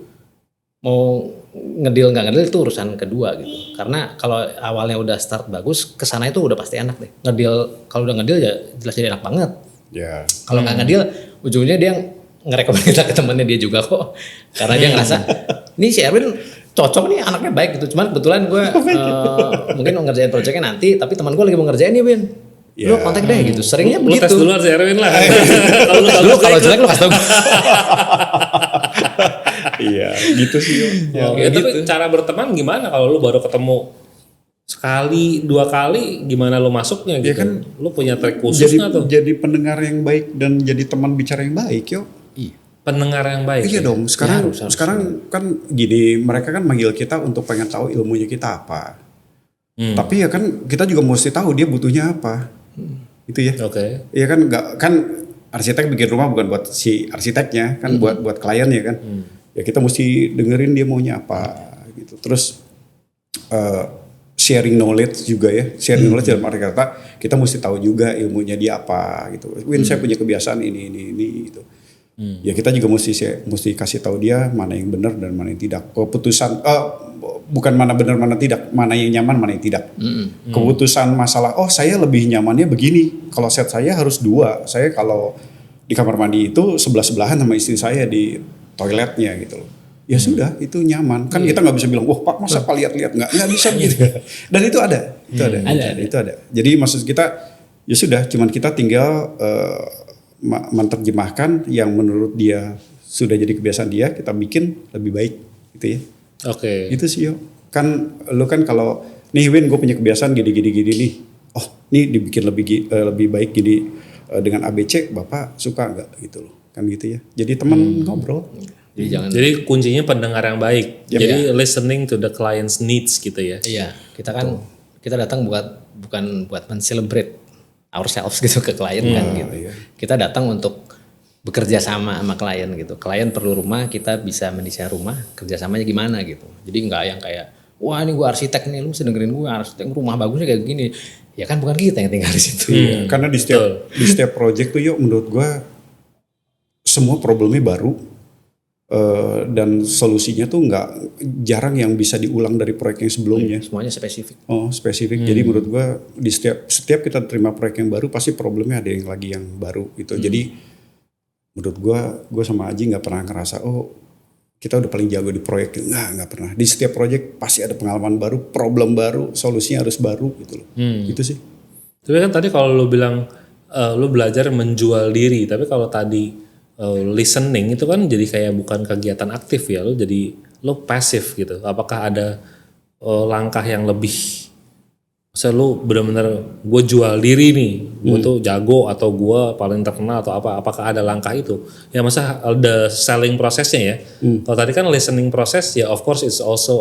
mau ngedil nggak ngedil itu urusan kedua gitu. Karena kalau awalnya udah start bagus, kesana itu udah pasti enak deh. Ngedil, kalau udah ngedil ya jelas jadi enak banget. Ya. Kalau nggak ngedeal, ujungnya dia ngerekomen kita ke temennya dia juga kok. Karena dia ngerasa, nih si Erwin cocok nih anaknya baik gitu. Cuman kebetulan gue mungkin mau ngerjain proyeknya nanti, tapi teman gue lagi mau ngerjain nih Win. Lu kontak deh gitu. Seringnya Lu begitu. tes duluan si Erwin lah. Kalau jelek lu kasih tau. Iya, gitu sih. Yo. Ya, tapi cara berteman gimana kalau lu baru ketemu sekali, 2 kali, gimana lu masuknya gitu? Ya kan, lu punya trik khusus nggak tuh? jadi pendengar yang baik dan jadi teman bicara yang baik, yo. Pendengar yang baik. Iya ya? dong. Sekarang kan gini, mereka kan manggil kita untuk pengen tahu ilmunya kita apa. Tapi ya kan kita juga mesti tahu dia butuhnya apa. Itu ya. Oke. Iya kan kan arsitek bikin rumah bukan buat si arsiteknya, kan buat kliennya kan. Ya kita mesti dengerin dia maunya apa gitu. Terus sharing knowledge juga ya. Sharing knowledge dalam arti kata kita mesti tahu juga ilmunya dia apa gitu. Win saya punya kebiasaan ini gitu. Ya kita juga mesti kasih tahu dia mana yang benar dan mana yang tidak. Keputusan bukan mana benar mana tidak, mana yang nyaman mana yang tidak. Keputusan masalah saya lebih nyamannya begini. Kalau set saya harus 2. Saya kalau di kamar mandi itu sebelah-sebelahan sama istri saya di toiletnya gitu loh. Ya sudah, itu nyaman. Kan kita nggak bisa bilang, wah Pak masa Pak lihat-lihat nggak bisa gitu. Dan itu ada. Itu ada. Jadi maksud kita ya sudah, cuman kita tinggal menerjemahkan yang menurut dia sudah jadi kebiasaan dia, kita bikin lebih baik gitu ya. Oke. Itu sih yo. Kan lu kan kalau nih Win gue punya kebiasaan gini nih. Oh, nih dibikin lebih baik gini dengan ABC, Bapak suka nggak gitu loh. Kan gitu ya. Jadi teman ngobrol. Jadi kuncinya pendengar yang baik. Jadi listening to the client's needs gitu ya. Iya, kita datang bukan buat men-celebrate ourselves gitu ke klien kan gitu. Iya. Kita datang untuk bekerja sama klien gitu. Klien perlu rumah, kita bisa mendesain rumah, kerjasamanya gimana gitu. Jadi nggak yang kayak, wah ini gue arsitek nih, lu mesti dengerin gue arsitek rumah bagusnya kayak gini. Ya kan bukan kita yang tinggal di situ. Karena di setiap project tuh yuk menurut gue semua problemnya baru dan solusinya tuh jarang yang bisa diulang dari proyek yang sebelumnya. Semuanya spesifik. Oh spesifik. Jadi menurut gue di setiap kita terima proyek yang baru pasti problemnya ada yang lagi yang baru gitu. Jadi menurut gue sama Aji nggak pernah ngerasa kita udah paling jago di proyek. Nggak pernah. Di setiap proyek pasti ada pengalaman baru, problem baru, solusinya harus baru gitu loh. Gitu sih. Tapi kan tadi kalau lu bilang lu belajar menjual diri, tapi kalau tadi listening itu kan jadi kayak bukan kegiatan aktif ya, lu jadi lu pasif gitu. Apakah ada langkah yang lebih, misalnya lu benar-benar gue jual diri nih, gue tuh jago atau gue paling terkenal atau apa? Apakah ada langkah itu? Ya masa ada selling prosesnya ya. Kalau tadi kan listening proses ya, of course it's also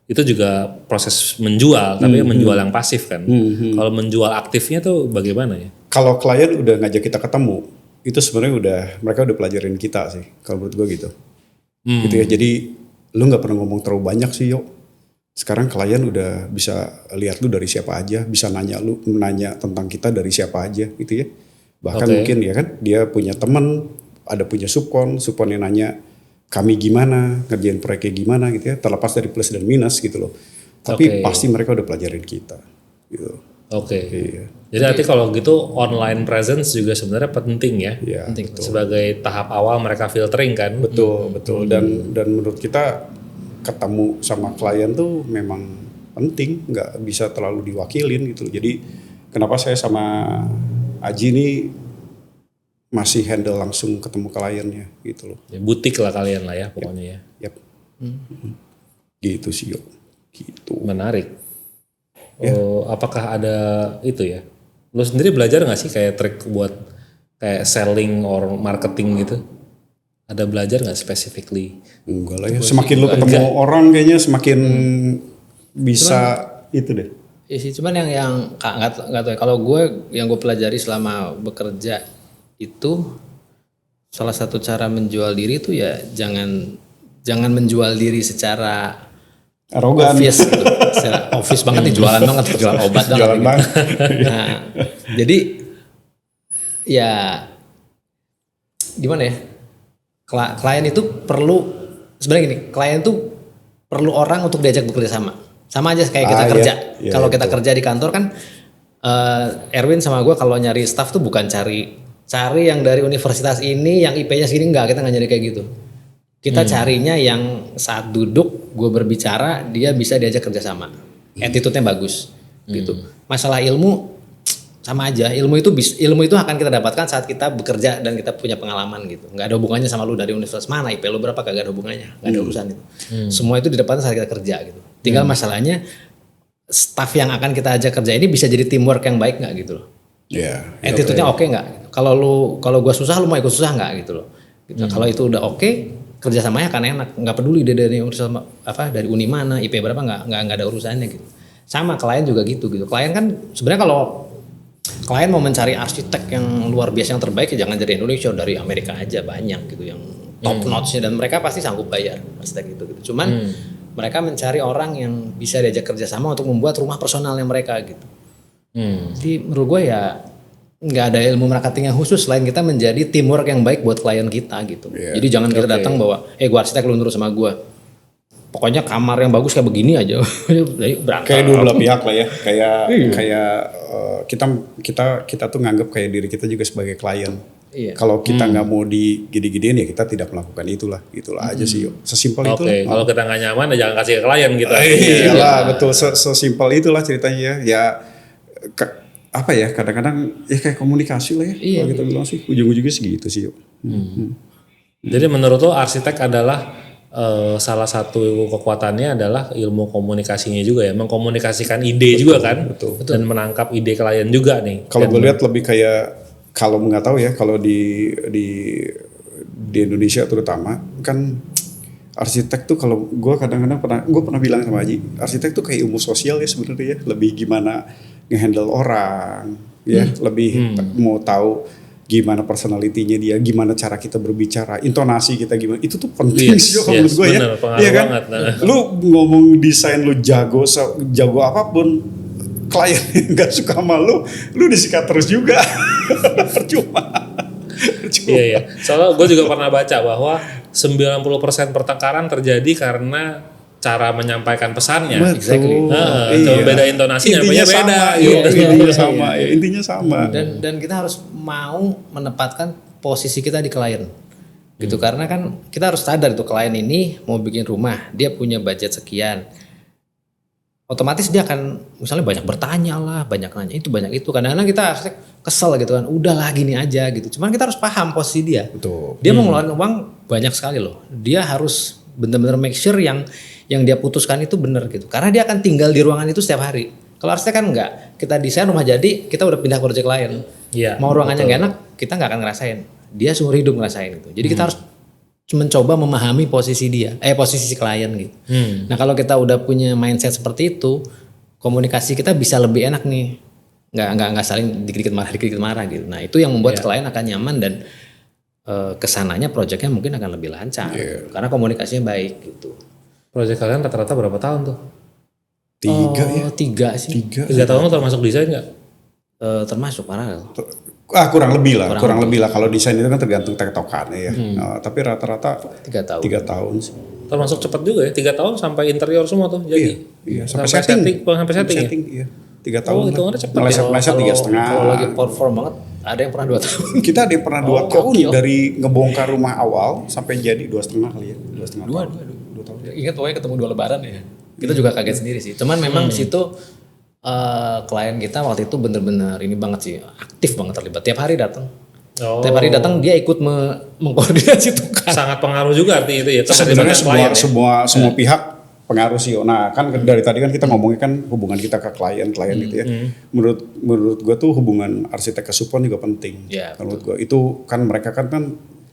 itu juga proses menjual, tapi menjual yang pasif kan. Kalau menjual aktifnya tuh bagaimana ya? Kalau klien udah ngajak kita ketemu, itu sebenarnya mereka udah pelajarin kita sih, kalau menurut gue gitu. Gitu ya, jadi lu nggak pernah ngomong terlalu banyak sih yo. Sekarang klien udah bisa lihat lu dari siapa aja, bisa nanya tentang kita dari siapa aja gitu ya. Bahkan mungkin ya kan dia punya teman, punya subkon yang nanya kami gimana, ngerjain proyeknya gimana gitu ya. Terlepas dari plus dan minus gitu loh. Tapi pasti mereka udah pelajarin kita gitu. Iya. Jadi nanti kalau gitu online presence juga sebenarnya penting ya. Iya, penting. Sebagai tahap awal mereka filtering kan. Betul. Dan menurut kita ketemu sama klien tuh memang penting, nggak bisa terlalu diwakilin gitu. Jadi kenapa saya sama Aji nih masih handle langsung ketemu kliennya gitu loh. Ya, butik lah kalian lah ya pokoknya ya. Yap. Gitu sih yo. Gitu. Menarik. Apakah ada itu ya? Lo sendiri belajar nggak sih kayak trik buat kayak selling or marketing gitu? Ada belajar nggak specifically? Enggak lah ya. Semakin lo ketemu orang kayaknya semakin bisa itu deh. Iya sih, cuman yang nggak tahu ya. Kalau yang gue pelajari selama bekerja itu salah satu cara menjual diri itu ya jangan menjual diri secara arogan. Obvious gitu. Secara obvious banget nih, jualan banget, jualan obat banget. Nah, jadi ya gimana ya? Klien itu sebenarnya gini, klien itu perlu orang untuk diajak bekerja sama. Sama aja kayak kita kerja. Kalau kita kerja di kantor kan Erwin sama gue kalau nyari staff tuh bukan cari cari yang dari universitas ini yang IP-nya segini, enggak, kita nggak nyari kayak gitu. Kita carinya yang saat duduk gue berbicara dia bisa diajak kerjasama, attitude-nya bagus gitu. Masalah ilmu sama aja, ilmu itu akan kita dapatkan saat kita bekerja dan kita punya pengalaman gitu. Nggak ada hubungannya sama lu dari universitas mana, IP lu berapa, kagak ada hubungannya, nggak ada urusan itu. Semua itu didapatkan saat kita kerja gitu. Tinggal masalahnya staff yang akan kita ajak kerja ini bisa jadi teamwork yang baik nggak gitu loh. Attitude-nya oke nggak? Kalau gua susah lu mau ikut susah nggak gitu loh. Gitu. Kalau itu udah oke, kerjasamanya akan enak. Nggak peduli dia dari universitas dari uni mana, IP berapa, nggak ada urusannya gitu. Sama klien juga gitu. Klien kan sebenarnya kalau klien mau mencari arsitek yang luar biasa yang terbaik ya jangan dari Indonesia, dari Amerika aja banyak gitu yang top notch-nya dan mereka pasti sanggup bayar arsitek gitu. Cuman mereka mencari orang yang bisa diajak kerjasama untuk membuat rumah personalnya mereka gitu. Jadi menurut gue ya nggak ada ilmu marketing yang khusus selain kita menjadi teamwork yang baik buat klien kita gitu. Jadi jangan kita datang bawa, gue arsitek lu nurut sama gue. Pokoknya kamar yang bagus kayak begini aja. Kayak dua belah pihak lah ya. Kayak kita tuh nganggap kayak diri kita juga sebagai klien. Kalau kita nggak mau digede-gedein ya kita tidak melakukan itulah aja sih. Sesimpel itu. Kalau kita nggak nyaman ya jangan kasih ke klien gitu. Iyalah betul. Sesimpel itulah ceritanya ya. Apa ya kadang-kadang ya kayak komunikasi lah ya. Kalau kita bilang sih ujung-ujungnya segitu sih. Jadi menurut lo arsitek adalah salah satu kekuatannya adalah ilmu komunikasinya juga ya, mengkomunikasikan ide juga kan, dan menangkap ide klien juga nih. Kalau gue lihat lebih kayak kalau nggak tahu ya kalau di Indonesia terutama kan arsitek tuh kalau gue kadang-kadang pernah bilang sama Haji, arsitek tuh kayak ilmu sosial ya sebenarnya ya, lebih gimana ngehandle orang ya, lebih mau tahu gimana personalitinya dia, gimana cara kita berbicara, intonasi kita gimana, itu tuh penting sih kalau menurut gue ya. Iya kan? Lu ngomong desain lu jago apapun, klien nggak suka sama lu disikat terus juga. Percuma. Iya. Soalnya gue juga pernah baca bahwa 90% pertengkaran terjadi karena cara menyampaikan pesannya. Coba beda intonasinya, beda. Intinya sama. Dan kita harus mau menempatkan posisi kita di klien. Gitu karena kan kita harus sadar itu klien ini mau bikin rumah, dia punya budget sekian. Otomatis dia akan misalnya banyak bertanya lah, banyak nanya itu, banyak itu. Kadang-kadang kita kesel gitu kan, udahlah gini aja gitu. Cuman kita harus paham posisi dia. Betul. Dia mau ngeluarin uang banyak sekali loh. Dia harus benar-benar make sure yang dia putuskan itu benar gitu. Karena dia akan tinggal di ruangan itu setiap hari. Kalau arsitek kan enggak. Kita desain rumah jadi, kita udah pindah ke project lain. Mau ruangannya enggak enak, kita enggak akan ngerasain. Dia seumur hidup ngerasain itu. Jadi kita harus mencoba memahami posisi dia, posisi si klien gitu. Nah kalau kita udah punya mindset seperti itu, komunikasi kita bisa lebih enak nih. Enggak saling dikit-dikit marah gitu. Nah itu yang membuat klien akan nyaman dan kesananya projectnya mungkin akan lebih lancar. Karena komunikasinya baik gitu. Project kalian rata-rata berapa tahun tuh? 3 sih. 3 tahun lo termasuk desain nggak? Termasuk paralel. Kurang lebih lah. Kalau desain itu kan tergantung tektokannya ya. Tapi rata-rata 3 tahun sih. Termasuk cepat juga ya. 3 tahun sampai interior semua tuh jadi. Iya. Sampai setting ya. 3 tahun. Itu cepat. Meleset 3,5. Kalau lagi perform banget, ada yang pernah 2 tahun. Kita ada yang pernah 2 tahun dari ngebongkar rumah awal sampai jadi 2,5 kali ya. 2,5 tahun. 2 tahun. Ingat pokoknya ketemu 2 lebaran ya. Kita juga kaget sendiri sih. Cuman memang di situ klien kita waktu itu bener-bener ini banget sih, aktif banget terlibat. Tiap hari datang. Tiap hari datang dia ikut mengkoordinasi tukang. Sangat pengaruh juga artinya itu ya. Sebenarnya semua pihak pengaruh sih. Nah kan dari tadi kan kita ngomongin kan hubungan kita ke klien gitu ya. Menurut gue tuh hubungan arsitek ke supplier juga penting. Menurut gue itu kan mereka kan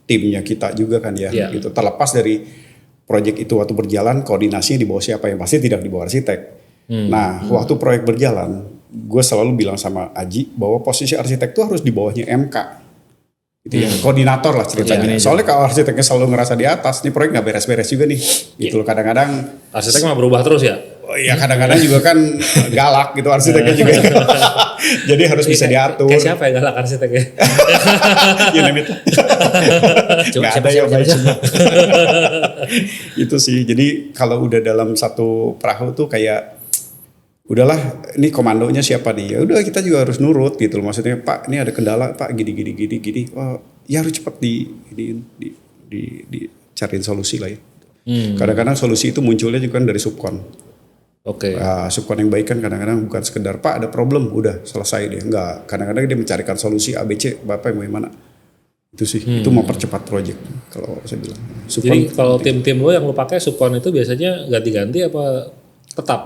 timnya kita juga kan ya. Gitu. Terlepas dari proyek itu waktu berjalan koordinasinya di bawah siapa, yang pasti tidak di bawah arsitek. Nah waktu proyek berjalan gue selalu bilang sama Aji bahwa posisi arsitek itu harus di bawahnya MK gitu ya, koordinator lah ceritanya. Soalnya kalau arsiteknya selalu ngerasa di atas, nih proyek nggak beres-beres juga nih gitu loh. Kadang-kadang arsitek mah berubah terus ya. Iya kadang-kadang juga kan galak gitu arsiteknya juga. Jadi harus bisa diatur. Kayak siapa ya galak arsiteknya? Ya namanya nggak ada yang baik semua. Itu sih. Jadi kalau udah dalam satu perahu tuh kayak udahlah ini komandonya siapa nih, ya udah kita juga harus nurut gitu loh, maksudnya Pak ini ada kendala Pak gini, oh ya harus cepat dicariin solusi lah ya. Kadang-kadang solusi itu munculnya juga kan dari subkon. Oke. Subkon yang baik kan kadang-kadang bukan sekedar Pak ada problem udah selesai dia, enggak, kadang-kadang dia mencarikan solusi ABC, Bapak yang mau mana. Itu sih, itu mempercepat project kalau saya bilang. Jadi kalau tim-tim lo yang lo pakai subkon itu biasanya ganti-ganti apa tetap?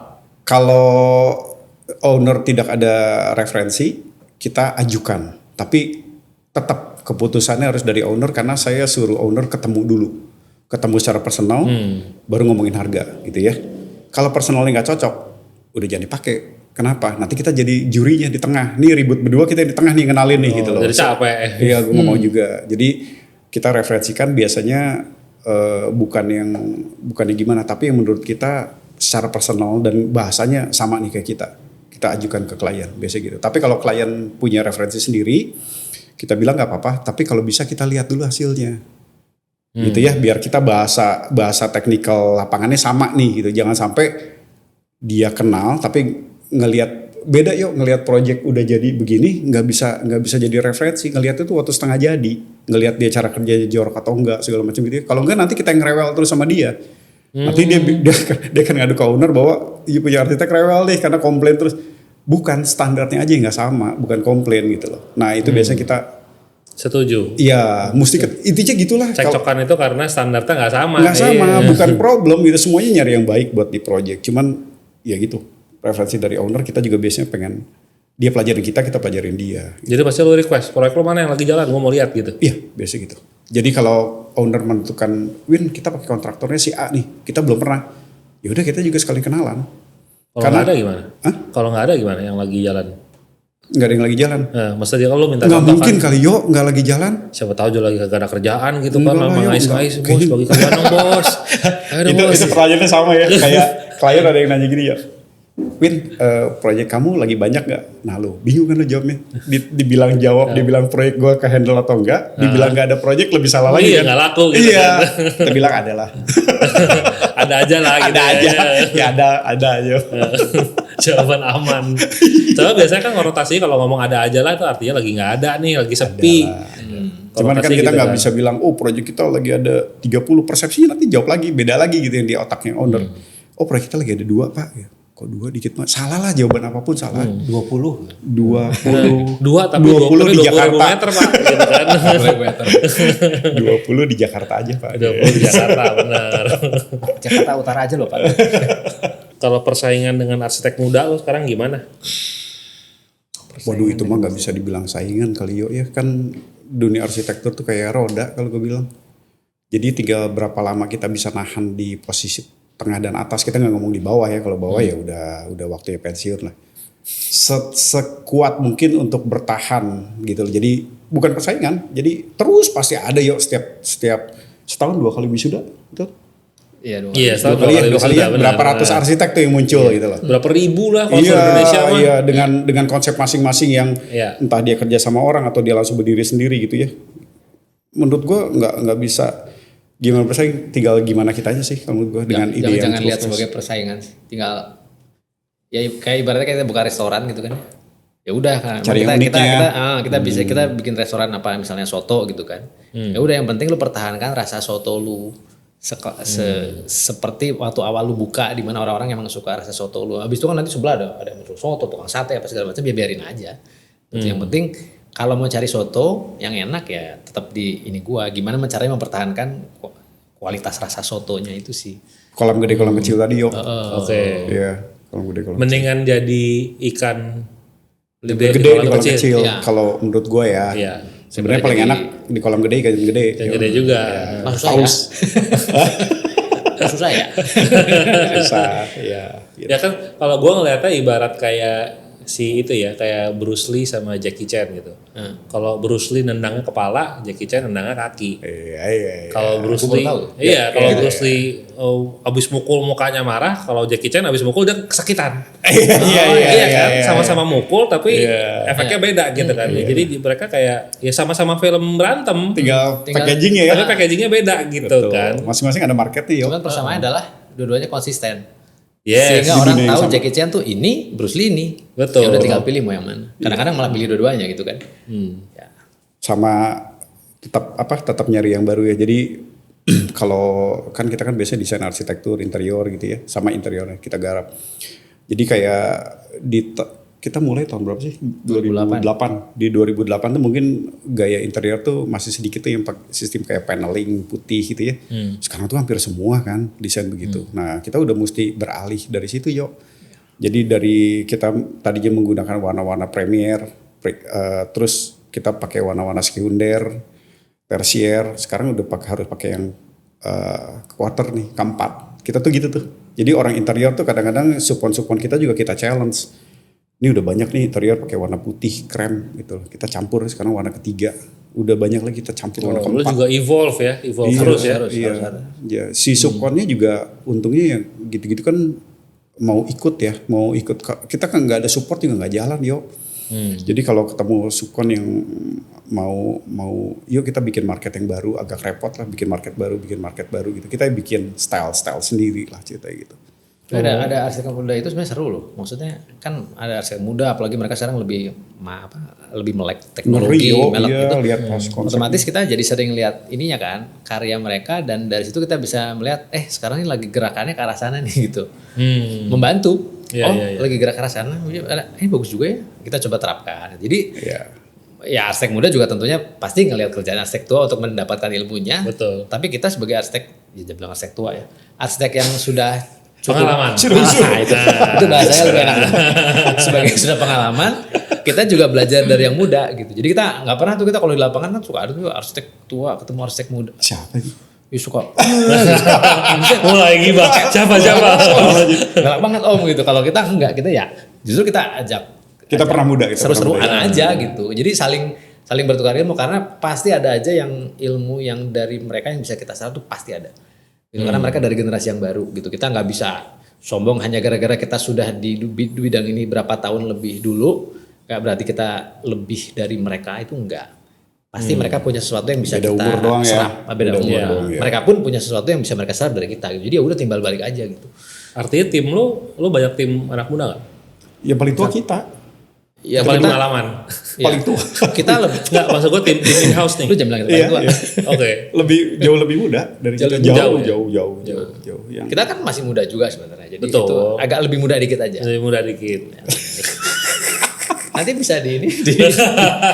Kalau owner tidak ada referensi, kita ajukan. Tapi tetap keputusannya harus dari owner karena saya suruh owner ketemu dulu. Ketemu secara personal, baru ngomongin harga gitu ya. Kalau personalnya nggak cocok, udah jangan dipakai. Kenapa? Nanti kita jadi jurinya di tengah. Nih ribut berdua, kita di tengah nih ngenalin nih gitu loh. Jadi capek. Iya, gue ngomong juga. Jadi kita referensikan biasanya bukannya gimana, tapi yang menurut kita secara personal dan bahasanya sama nih kayak kita ajukan ke klien biasanya gitu. Tapi kalau klien punya referensi sendiri, kita bilang nggak apa-apa, tapi kalau bisa kita lihat dulu hasilnya gitu ya, biar kita bahasa teknikal lapangannya sama nih gitu. Jangan sampai dia kenal tapi ngelihat project udah jadi begini, nggak bisa jadi referensi. Ngelihat itu waktu setengah jadi, ngelihat dia cara kerja jorok atau enggak segala macam gitu. Kalau enggak nanti kita yang rewel terus sama dia. Nanti dia kan ngadu ke owner bahwa iya punya arsitek rewel deh karena komplain terus. Bukan, standarnya aja nggak sama, bukan komplain gitu loh. Nah itu biasanya kita setuju. Iya, mesti intinya gitulah. Cekcokan itu karena standarnya nggak sama. Nggak sama, bukan problem gitu. Semuanya nyari yang baik buat di project. Cuman ya gitu, referensi dari owner kita juga biasanya pengen dia pelajarin kita pelajarin dia. Jadi pasti lo request, proyek lo mana yang lagi jalan, gue mau lihat gitu. Iya, biasa gitu. Jadi kalau owner menentukan, Win kita pakai kontraktornya si A nih, kita belum pernah. Ya udah kita juga sekali kenalan. Kalau nggak ada gimana? Kalau nggak ada gimana yang lagi jalan? Nggak ada yang lagi jalan. Nah, maksudnya kalau lo minta nggak contoh mungkin kan, kali yo nggak lagi jalan. siapa tahu juga lagi kagak ada kerjaan gitu Enggak kan, lah, sama yo, ngais-ngais enggak. bos, bagi kerjaan dong bos. Ayo dong bos. Itu pertanyaannya sama ya, kayak klien ada yang nanya gini ya, Win, proyek kamu lagi banyak nggak? Nah lo bingung kan lo jawabnya. Dibilang jawab, dibilang proyek gue ke handle atau enggak, dibilang nggak ada proyek lebih salah lagi Iya kan? nggak laku gitu. Iya, Kan. kita bilang ada lah. Ada aja lah gitu. Ada aja, ya ada aja. Jawaban aman. Soalnya biasanya kan rotasinya kalau ngomong ada aja lah itu artinya lagi nggak ada nih, lagi sepi. Cuman kan Rotasi kita gitu nggak kan. bisa bilang, oh proyek kita lagi ada 30 persepsinya, nanti jawab lagi, beda lagi gitu yang di otaknya owner. Oh proyek kita lagi ada 2 Pak, ya, kok 2 dikit mah, salah lah jawaban apapun salah. 20. 20 Dua tapi 20 di 20.000 Jakarta. meter Pak gitu kan. 20 di Jakarta aja Pak. 20 di Jakarta benar. Jakarta Utara aja loh Pak. Kalau persaingan dengan arsitek muda lo sekarang gimana? Waduh itu mah nggak bisa dibilang saingan kali yo ya, kan dunia arsitektur tuh kayak roda kalau gue bilang. Jadi tinggal berapa lama kita bisa nahan di posisi tengah dan atas, kita nggak ngomong di bawah ya, kalau bawah ya udah waktunya pensiun lah. Sekuat mungkin untuk bertahan gitu loh. Jadi bukan persaingan, jadi terus pasti ada yo setiap setahun 2 kali wisuda gitu. Iya, Iya, Dua kali ya, berapa ratus arsitek tuh yang muncul gitu loh. Berapa ribu lah kalau Indonesia mah. Iya, dengan konsep masing-masing yang entah dia kerja sama orang atau dia langsung berdiri sendiri gitu ya. Menurut gua nggak bisa gimana bersaing, tinggal gimana kitanya sih kalau menurut gua dengan ide yang jangan lihat sebagai persaingan, tinggal ya kayak ibaratnya kita buka restoran gitu kan. Ya udah kan cari yang uniknya. kita bisa kita bikin restoran apa misalnya soto gitu kan. Ya udah yang penting lu pertahankan rasa soto lu. Seperti waktu awal lu buka di mana orang-orang emang suka rasa soto lu. Habis itu kan nanti sebelah ada soto, tukang sate apa segala macam, biarin aja. Yang penting kalau mau cari soto yang enak ya tetap di ini gua. Gimana caranya mempertahankan kualitas rasa sotonya itu sih. Kolam gede kolam kecil tadi yo. Oke. Iya, kolam gede kolam Mendingan jadi ikan gede di kolam kecil. Iya. Kalau menurut gua ya. Iya. Sebenarnya paling enak di kolam gede ikan gede. Yang gede juga. Susah ya. Susah ya. Susah, ya. Ya kan kalau gue ngeliatnya ibarat kayak si itu ya, kayak Bruce Lee sama Jackie Chan gitu. Kalau Bruce Lee nendangnya kepala, Jackie Chan nendangnya kaki. Iya. Kalau Bruce Aku baru Lee, tahu. kalau Bruce Lee abis mukul mukanya marah, kalau Jackie Chan abis mukul dia kesakitan. Iya kan, sama-sama mukul tapi efeknya beda gitu kan. Jadi mereka kayak ya sama-sama film berantem. Tinggal packagingnya ya. Tapi packagingnya beda gitu kan. Masing-masing ada marketnya yo. Cuman persamaannya adalah dua-duanya konsisten. Yes. Sehingga Di orang dunia yang tahu sama. Jackie Chan tuh ini Bruce Lee nih. Betul. Ya udah tinggal pilih mau yang mana. Kadang-kadang malah pilih dua-duanya gitu kan. Ya. Sama tetap nyari yang baru ya. Jadi kalau kan kita kan biasanya desain arsitektur interior gitu ya, sama interiornya kita garap. Jadi kayak kita mulai tahun berapa sih? 2008. Di 2008 tuh mungkin gaya interior tuh masih sedikit tuh yang sistem kayak paneling putih gitu ya. Sekarang tuh hampir semua kan desain begitu. Nah, kita udah mesti beralih dari situ, yo. Jadi dari kita tadinya menggunakan warna-warna premier, terus kita pakai warna-warna sekunder, tersier, sekarang udah harus pakai yang quarter nih, keempat. Kita tuh gitu tuh. Jadi orang interior tuh kadang-kadang supon kita juga kita challenge. Ini udah banyak nih interior pakai warna putih, krem gitu. Kita campur sekarang warna ketiga. Udah banyak lagi kita campur warna Lu keempat. juga evolve terus ya. Iya. Ya, si subkonnya juga untungnya yang gitu-gitu kan mau ikut ya, mau ikut. Kita kan nggak ada support juga nggak jalan, yo. Jadi kalau ketemu subkon yang mau yuk kita bikin market yang baru, agak repot lah bikin market baru gitu. Kita bikin style sendiri lah ceritanya gitu. Ada arsitek muda itu sebenarnya seru loh. Maksudnya kan ada arsitek muda, apalagi mereka sekarang lebih lebih melek teknologi, melek iya, itu. lihat konsep. Otomatis kita jadi sering lihat ininya kan, karya mereka, dan dari situ kita bisa melihat sekarang ini lagi gerakannya ke arah sana nih gitu. Membantu. Lagi gerak ke arah sana. Ini bagus juga ya. Kita coba terapkan. Jadi ya arsitek muda juga tentunya pasti ngelihat kerjaan arsitek tua untuk mendapatkan ilmunya. Betul. Tapi kita sebagai arsitek, ya bilang arsitek tua ya. Arsitek yang sudah Pengalaman. Itu bahasanya lebih enak. Sebagai sudah pengalaman, kita juga belajar dari yang muda gitu. Jadi kita nggak pernah tuh, kita kalau di lapangan kan suka ada tuh arsitek tua ketemu arsitek muda. Siapa sih? Ya suka. Mulai gibah. Siapa? Galak banget om gitu. Kalau kita enggak, kita ya justru kita ajak. Kita pernah muda. Seru-seruan aja gitu. Jadi saling bertukar ilmu, karena pasti ada aja yang ilmu yang dari mereka yang bisa kita serap tuh pasti ada. Gitu, karena mereka dari generasi yang baru gitu. Kita nggak bisa sombong hanya gara-gara kita sudah di bidang ini berapa tahun lebih dulu, nggak berarti kita lebih dari mereka, itu enggak. Pasti mereka punya sesuatu yang bisa Beda kita umur doang ya. serap. Beda umur. doang, ya. Mereka pun punya sesuatu yang bisa mereka serap dari kita. Jadi ya udah timbal balik aja gitu. Artinya tim lu banyak tim anak muda nggak? Ya paling tua kita. Ya Paling kita, pengalaman. Paling tua. kita lebih. Nggak, maksud gue tim in house nih. Lu jangan bilang kita paling tua. Oke. Jauh lebih muda dari kita. Jauh. Yang Kita kan masih muda juga sebenarnya. Jadi Betul. itu agak lebih muda dikit aja. Lebih muda dikit. Nanti bisa di ini.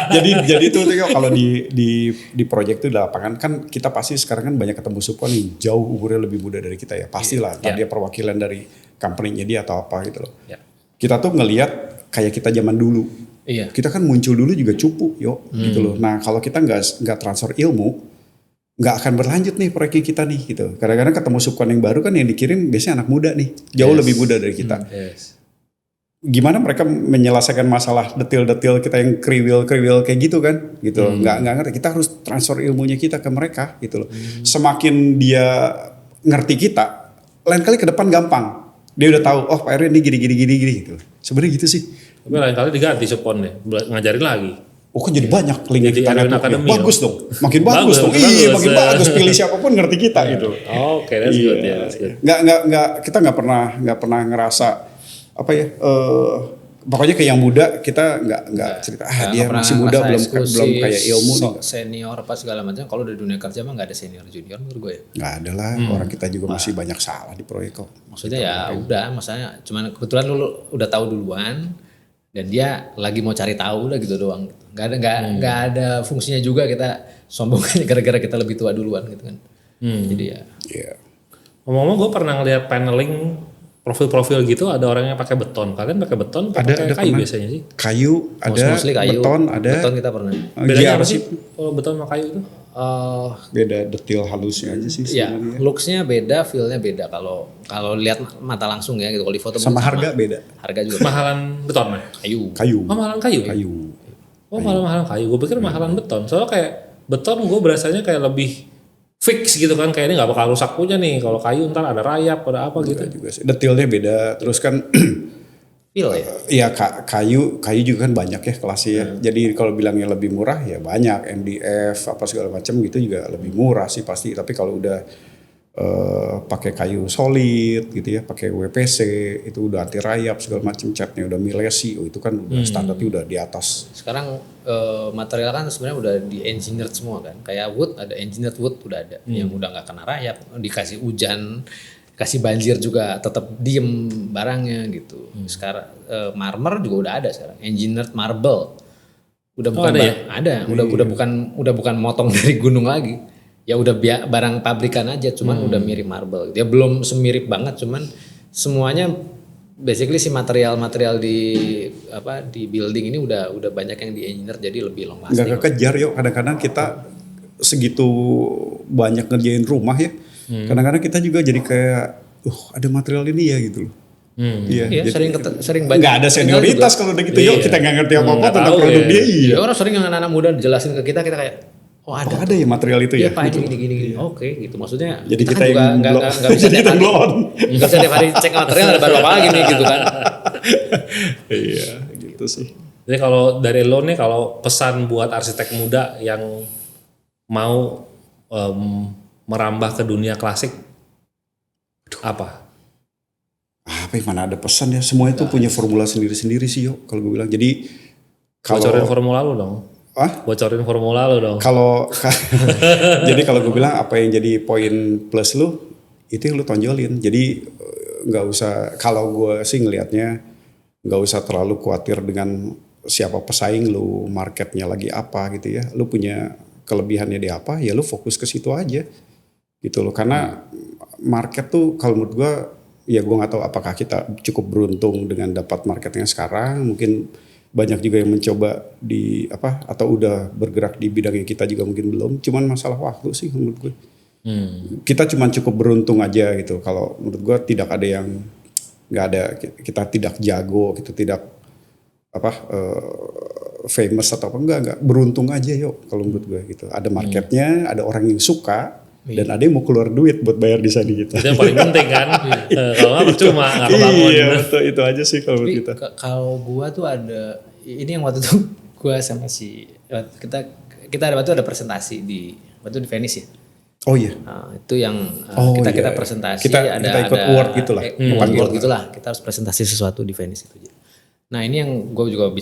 jadi itu kalau di project itu di lapangan kan kita pasti sekarang kan banyak ketemu subkon nih jauh umurnya lebih muda dari kita ya, pastilah. Tadi dia perwakilan dari company-nya dia atau apa gitu loh. Ya. Kita tuh ngelihat kayak kita zaman dulu. Iya. Kita kan muncul dulu juga cupu gitu loh. Nah kalau kita nggak transfer ilmu, nggak akan berlanjut nih proyek kita nih gitu. Kadang-kadang ketemu subkon yang baru kan yang dikirim biasanya anak muda nih, jauh lebih muda dari kita. Yes. Gimana mereka menyelesaikan masalah detail-detail kita yang kriwil kayak gitu kan gitu. Nggak ngerti, kita harus transfer ilmunya kita ke mereka gitu loh. Semakin dia ngerti kita, lain kali ke depan gampang, dia udah tahu Pak Erwin ini gini gitu. Sebenarnya gitu sih. Tapi lain kali diganti subkonnya, ngajarin lagi. Oh kan jadi banyak link Jadi kita Erwin network-nya. Academy Bagus dong, makin bagus dong. Iya makin bagus, pilih siapapun ngerti kita gitu. Oke, that's good ya. That's good. Kita nggak pernah ngerasa apa ya, pokoknya kayak yang muda kita nggak cerita dia masih muda belum kayak ilmu nih. Senior apa segala macam. Kalau di dunia kerja mah nggak ada senior junior menurut gue ya. Nggak ada lah, orang kita juga masih banyak salah di proyek kok. Maksudnya ya udah, maksudnya cuman kebetulan lu udah tahu duluan dan dia lagi mau cari tahu udah gitu doang. Nggak ada fungsinya juga kita sombong gara-gara kita lebih tua duluan gitu kan. Jadi ya. Iya. Ngomong-ngomong gue pernah ngeliat paneling profil-profil gitu, ada orang yang pakai beton. Kalian pakai beton atau pakai kayu pernah. biasanya sih? Kayu ada, Mostly kayu. beton ada. Beton kita pernah. Bedanya apa GRC sih kalau beton sama kayu itu? beda detail halusnya aja sih Ya, sebenarnya. looks-nya beda, feel-nya beda. Kalau lihat mata langsung ya gitu. Kalau di foto Sama mungkin harga beda. Harga juga Mahalan beton ya? kayu. Kayu. Oh mahalan kayu? Kayu. Oh mahalan kayu. Gue pikir mahalan beton. Soalnya kayak beton gue berasanya kayak lebih fix gitu kan. Kayak ini gak bakal rusak punya nih. Kalau kayu ntar ada rayap, ada apa gitu. Juga sih. Detailnya beda. Terus kan Feel ya. iya kayu juga kan banyak ya kelasnya ya. Jadi kalau bilangnya lebih murah ya banyak, MDF apa segala macam gitu juga lebih murah sih pasti. Tapi kalau udah pakai kayu solid gitu ya, pakai WPC, itu udah anti rayap segala macam, catnya udah Milesi, itu kan udah standarnya udah di atas. Sekarang material kan sebenarnya udah di engineered semua kan. Kayak wood ada engineered wood udah ada yang udah nggak kena rayap, dikasih hujan, kasih banjir juga tetap diem barangnya gitu. Sekarang marmer juga udah ada sekarang, engineered marble. Udah bukan ada, udah bukan motong dari gunung lagi. Ya udah barang pabrikan aja, cuman udah mirip marble. Dia belum semirip banget, cuman semuanya basically si material-material di building ini udah banyak yang di engineer jadi lebih long lasting. Nggak kekejar yuk, kadang-kadang kita segitu banyak ngerjain rumah ya. Kadang-kadang kita juga jadi kayak, ada material ini ya gitu loh. Iya, sering banyak. Nggak ada senioritas kalau udah gitu yuk, kita nggak ngerti apa-apa tentang produk dia. Iya, orang sering yang anak-anak muda jelasin ke kita kayak, ada ya material itu ya. Iya Pak, ini gini. Oke, gitu. Maksudnya jadi kita kan yang nggak bisa tiap hari. Nggak bisa tiap hari cek material ada baru apa lagi nih gitu kan. Iya, gitu sih. Jadi kalau dari lo nih, kalau pesan buat arsitek muda yang mau merambah ke dunia klasik, apa? Mana ada pesan ya, semua itu punya formula sendiri-sendiri sih yuk kalau gue bilang. Jadi kalau bocorin formula lo dong. Bocorin formula lo dong. Jadi kalau gue bilang apa yang jadi poin plus lu itu yang lu tonjolin. Jadi nggak usah, kalau gue sih ngelihatnya nggak usah terlalu khawatir dengan siapa pesaing lu, marketnya lagi apa gitu ya. Lu punya kelebihannya di apa, ya lu fokus ke situ aja gitu loh. Karena market tuh kalau menurut gue, ya gue nggak tahu apakah kita cukup beruntung dengan dapat marketnya sekarang. Mungkin banyak juga yang mencoba atau udah bergerak di bidangnya kita juga mungkin belum. Cuman masalah waktu sih menurut gue. Kita cuman cukup beruntung aja gitu. Kalau menurut gue tidak ada yang kita tidak jago, kita tidak famous atau apa, enggak, beruntung aja yuk kalau menurut gue gitu. Ada marketnya, ada orang yang suka, dan ada yang mau keluar duit buat bayar desain gitu. Itu yang paling penting kan. Kalau nggak percuma, nggak kebangun. Iya, betul, itu aja sih kalau menurut kita. Kalau gue tuh ada, ini yang waktu itu gue sama kita ada presentasi waktu di Venice ya. Oh iya. Nah, itu yang kita presentasi, kita ikut award gitulah. Bukan award gitulah, kita harus presentasi sesuatu di Venice itu. Nah ini yang gue juga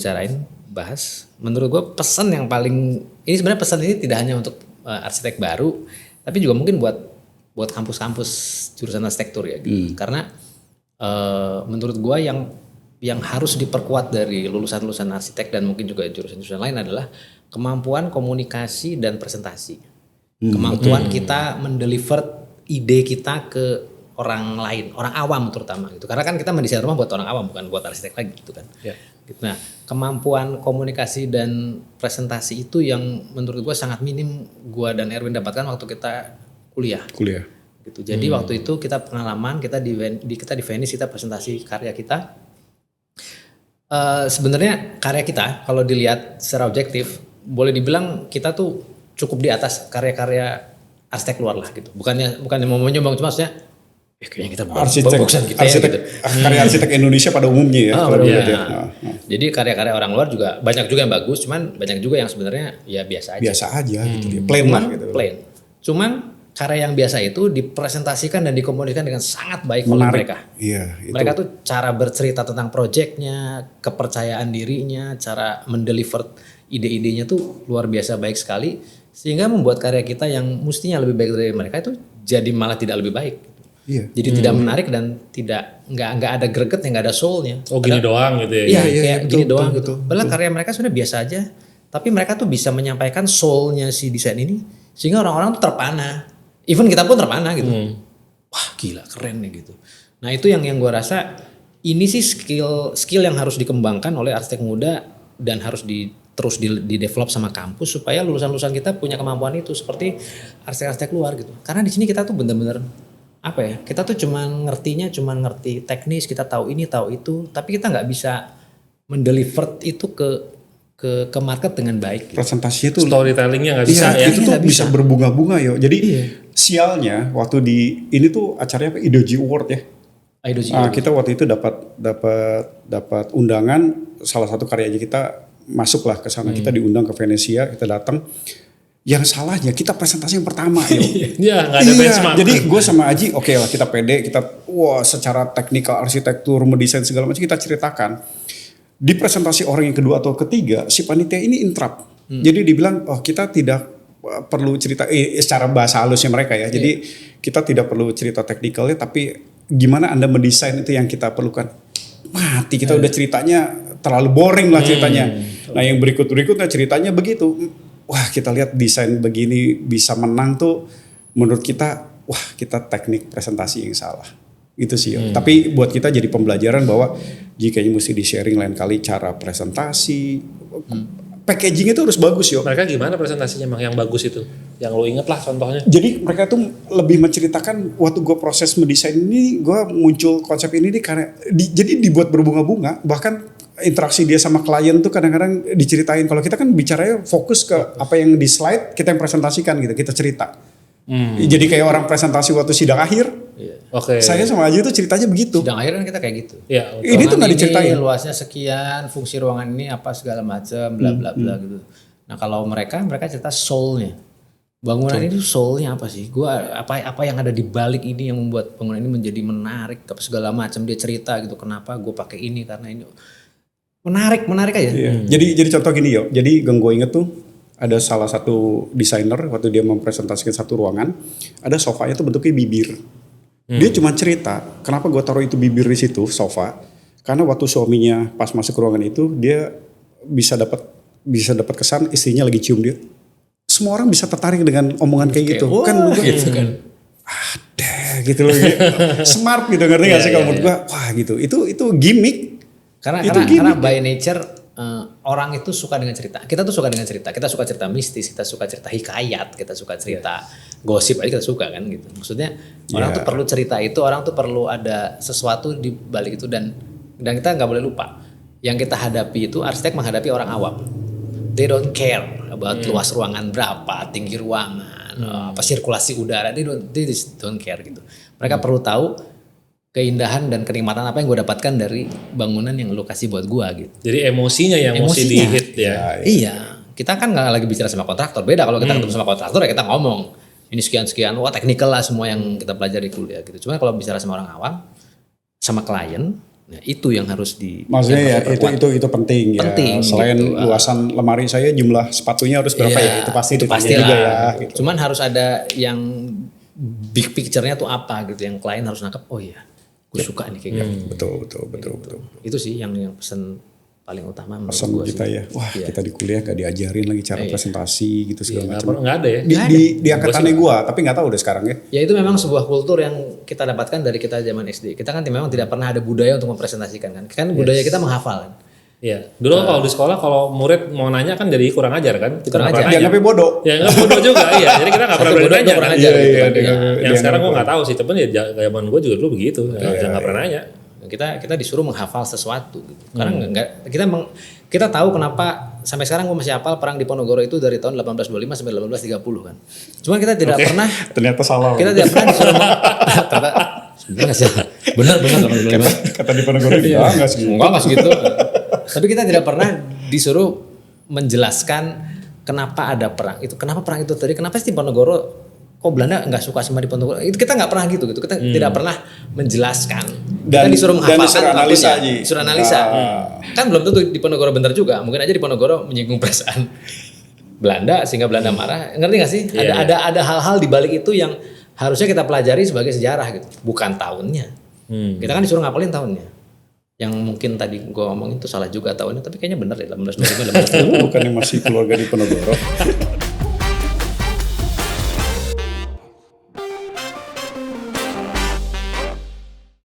bahas. Menurut gue pesan yang paling, ini sebenarnya pesan ini tidak hanya untuk arsitek baru, tapi juga mungkin buat kampus-kampus jurusan arsitektur ya gitu. Karena menurut gue yang harus diperkuat dari lulusan-lulusan arsitek dan mungkin juga jurusan-jurusan lain adalah kemampuan komunikasi dan presentasi. Kemampuan kita mendeliver ide kita ke orang lain, orang awam terutama gitu. Karena kan kita mendesain rumah buat orang awam, bukan buat arsitek lagi gitu kan. Yeah. Nah, kemampuan komunikasi dan presentasi itu yang menurut gue sangat minim gue dan Erwin dapatkan waktu kita kuliah. Gitu. Jadi waktu itu kita pengalaman, kita di Venice, kita presentasi karya kita. Sebenarnya karya kita kalau dilihat secara objektif, boleh dibilang kita tuh cukup di atas karya-karya arsitek luar lah gitu. Bukannya mau menyombong, cuma maksudnya kayaknya kita bagusan kita arsitek, gitu. Karya arsitek Indonesia pada umumnya ya. Jadi karya-karya orang luar juga banyak juga yang bagus, cuman banyak juga yang sebenarnya ya biasa aja gitu dia. Plain lah gitu. Plain. Cuman karya yang biasa itu dipresentasikan dan dikomunikasikan dengan sangat baik oleh mereka. Iya, itu. Mereka tuh cara bercerita tentang proyeknya, kepercayaan dirinya, cara mendeliver ide-idenya tuh luar biasa baik sekali, sehingga membuat karya kita yang mestinya lebih baik dari mereka itu jadi malah tidak lebih baik. Iya. Jadi tidak menarik dan nggak ada gregetnya, nggak ada soulnya. Gini doang gitu ya. Iya, kayak gini doang gitu. Padahal karya mereka sudah biasa aja, tapi mereka tuh bisa menyampaikan soulnya si desain ini, sehingga orang-orang tuh terpana. Even kita pun terpana gitu. Wah gila keren nih gitu. Nah itu yang gue rasa ini sih skill yang harus dikembangkan oleh arsitek muda dan harus terus di develop sama kampus supaya lulusan-lulusan kita punya kemampuan itu seperti arsitek-arsitek luar gitu. Karena di sini kita tuh bener-bener kita tuh cuma ngerti teknis, kita tahu ini tahu itu, tapi kita nggak bisa mendeliver itu ke market dengan baik. Gitu. Presentasinya tuh storytellingnya nggak bisa ya. Itu tuh bisa berbunga-bunga yo. Jadi sialnya waktu ini tuh acaranya IDOG Award ya. Kita waktu itu dapat undangan, salah satu karyanya kita masuklah ke sana. Kita diundang ke Venesia, kita datang. Yang salahnya kita presentasi yang pertama yuk. Iya, nggak ada benchmark. Jadi gue sama Aji oke lah kita pede, kita secara teknikal arsitektur, mendesain segala macam kita ceritakan. Di presentasi orang yang kedua atau ketiga, si panitia ini interrupt. Jadi dibilang kita tidak perlu cerita secara bahasa halusnya mereka ya. Jadi kita tidak perlu cerita teknikalnya, tapi gimana Anda mendesain itu yang kita perlukan. Mati kita udah ceritanya terlalu boring lah ceritanya. Nah yang berikutnya ceritanya begitu. Wah kita lihat desain begini bisa menang tuh menurut kita wah kita teknik presentasi yang salah gitu sih. Tapi buat kita jadi pembelajaran bahwa jikanya mesti di sharing lain kali cara presentasi, packaging itu harus bagus yo. Mereka gimana presentasinya Mang yang bagus itu? Yang lo inget lah contohnya. Jadi mereka tuh lebih menceritakan waktu gue proses mendesain ini gue muncul konsep ini nih karena jadi dibuat berbunga-bunga bahkan interaksi dia sama klien tuh kadang-kadang diceritain. Kalau kita kan bicaranya fokus ke apa yang di slide kita yang presentasikan gitu, kita cerita. Jadi kayak orang presentasi waktu sidang akhir. Oke. Saya sama Aji tuh ceritanya begitu. Sidang akhir kan kita kayak gitu. Ya, Ini tuh nggak diceritain. Luasnya sekian, fungsi ruangan ini apa segala macam, bla bla bla gitu. Nah kalau mereka cerita soul-nya. Bangunan ini soul-nya apa sih? Gua apa yang ada di balik ini yang membuat bangunan ini menjadi menarik, apa segala macam dia cerita gitu. Kenapa gue pakai ini karena ini menarik aja. Iya. Jadi contoh gini yo. Jadi gue inget tuh ada salah satu desainer waktu dia mempresentasikan satu ruangan, ada sofanya tuh bentuknya bibir. Dia cuma cerita, kenapa gue taruh itu bibir di situ sofa? Karena waktu suaminya pas masuk ke ruangan itu dia bisa dapat kesan istrinya lagi cium dia. Semua orang bisa tertarik dengan omongan kayak gitu. Kan gitu kan. Ada gitu loh. Smart gitu ngerti gak sih kalau menurut gue? Wah gitu. Itu gimmick. Karena by nature orang itu suka dengan cerita. Kita tuh suka dengan cerita. Kita suka cerita mistis, kita suka cerita hikayat, kita suka cerita gosip aja kita suka kan gitu. Maksudnya orang tuh perlu cerita itu, orang tuh perlu ada sesuatu di balik itu dan kita nggak boleh lupa. Yang kita hadapi itu arsitek menghadapi orang awam. They don't care about luas ruangan berapa, tinggi ruangan, apa sirkulasi udara. They don't care gitu. Mereka perlu tahu keindahan dan kenikmatan apa yang gue dapatkan dari bangunan yang lo kasih buat gue gitu. Jadi emosinya yang mesti di hit ya. Iya, kita kan nggak lagi bicara sama kontraktor. Beda kalau kita ketemu sama kontraktor ya kita ngomong ini sekian, wah teknikal lah semua yang kita pelajari kuliah gitu. Cuma kalau bicara sama orang awam, sama klien, ya itu yang harus di. Maksudnya ya itu penting ya. Selain gitu. luasan lemari saya jumlah sepatunya harus berapa ya? Itu pasti juga ya. Gitu. Cuman harus ada yang big picture-nya tuh apa gitu yang klien harus nangkep. Oh iya. Gue suka nih kayak gitu. Betul. Itu sih yang pesan paling utama menurut pesan gue kita sih. ya. Wah kita di kuliah gak diajarin lagi cara presentasi gitu segala macam. Nggak ada ya. Di angkatannya gue, tapi gak tahu udah sekarang ya. Ya itu memang sebuah kultur yang kita dapatkan dari kita zaman SD. Kita kan memang tidak pernah ada budaya untuk mempresentasikan kan. Kan budaya kita menghafal kan. Iya. Dulu kalau di sekolah kalau murid mau nanya kan jadi kurang ajar kan. Kita Kurang nggak ajar. pernah nanya. Dianggapnya bodoh. Ya nggak bodoh juga iya. Jadi kita nggak pernah berani nanya. kurang Kan? ajar gitu Iya, kan. Yang sekarang gue nggak tahu sih. Tapi ya zaman gue juga dulu begitu. Nggak pernah nanya. Kita disuruh menghafal sesuatu gitu. Karena kita tahu kenapa sampai sekarang gue masih hafal perang di Ponorogo itu dari tahun 1825 sampai 1830 kan. Cuman kita tidak pernah Ternyata salah. kita tidak pernah disuruh sebenarnya sih. Benar. Kata di Ponorogo enggak sih. Enggak segitu. Tapi kita tidak pernah disuruh menjelaskan kenapa ada perang itu. Kenapa perang itu tadi? Kenapa sih Ponorogo kok Belanda nggak suka sama di Ponorogo? Itu kita nggak pernah gitu. Kita tidak pernah menjelaskan. Kita disuruh menghafalkan disuruh analisa. Kan belum tentu di Ponorogo benar juga. Mungkin aja di Ponorogo menyinggung perasaan Belanda sehingga Belanda marah. Ngerti nggak sih? Ada hal-hal di balik itu yang harusnya kita pelajari sebagai sejarah gitu. Bukan tahunnya. Kita kan disuruh ngapalin tahunnya. Yang mungkin tadi gue ngomongin itu salah juga tahunnya, tapi kayaknya bener ya 1825. Bukannya masih keluarga di Ponorogo.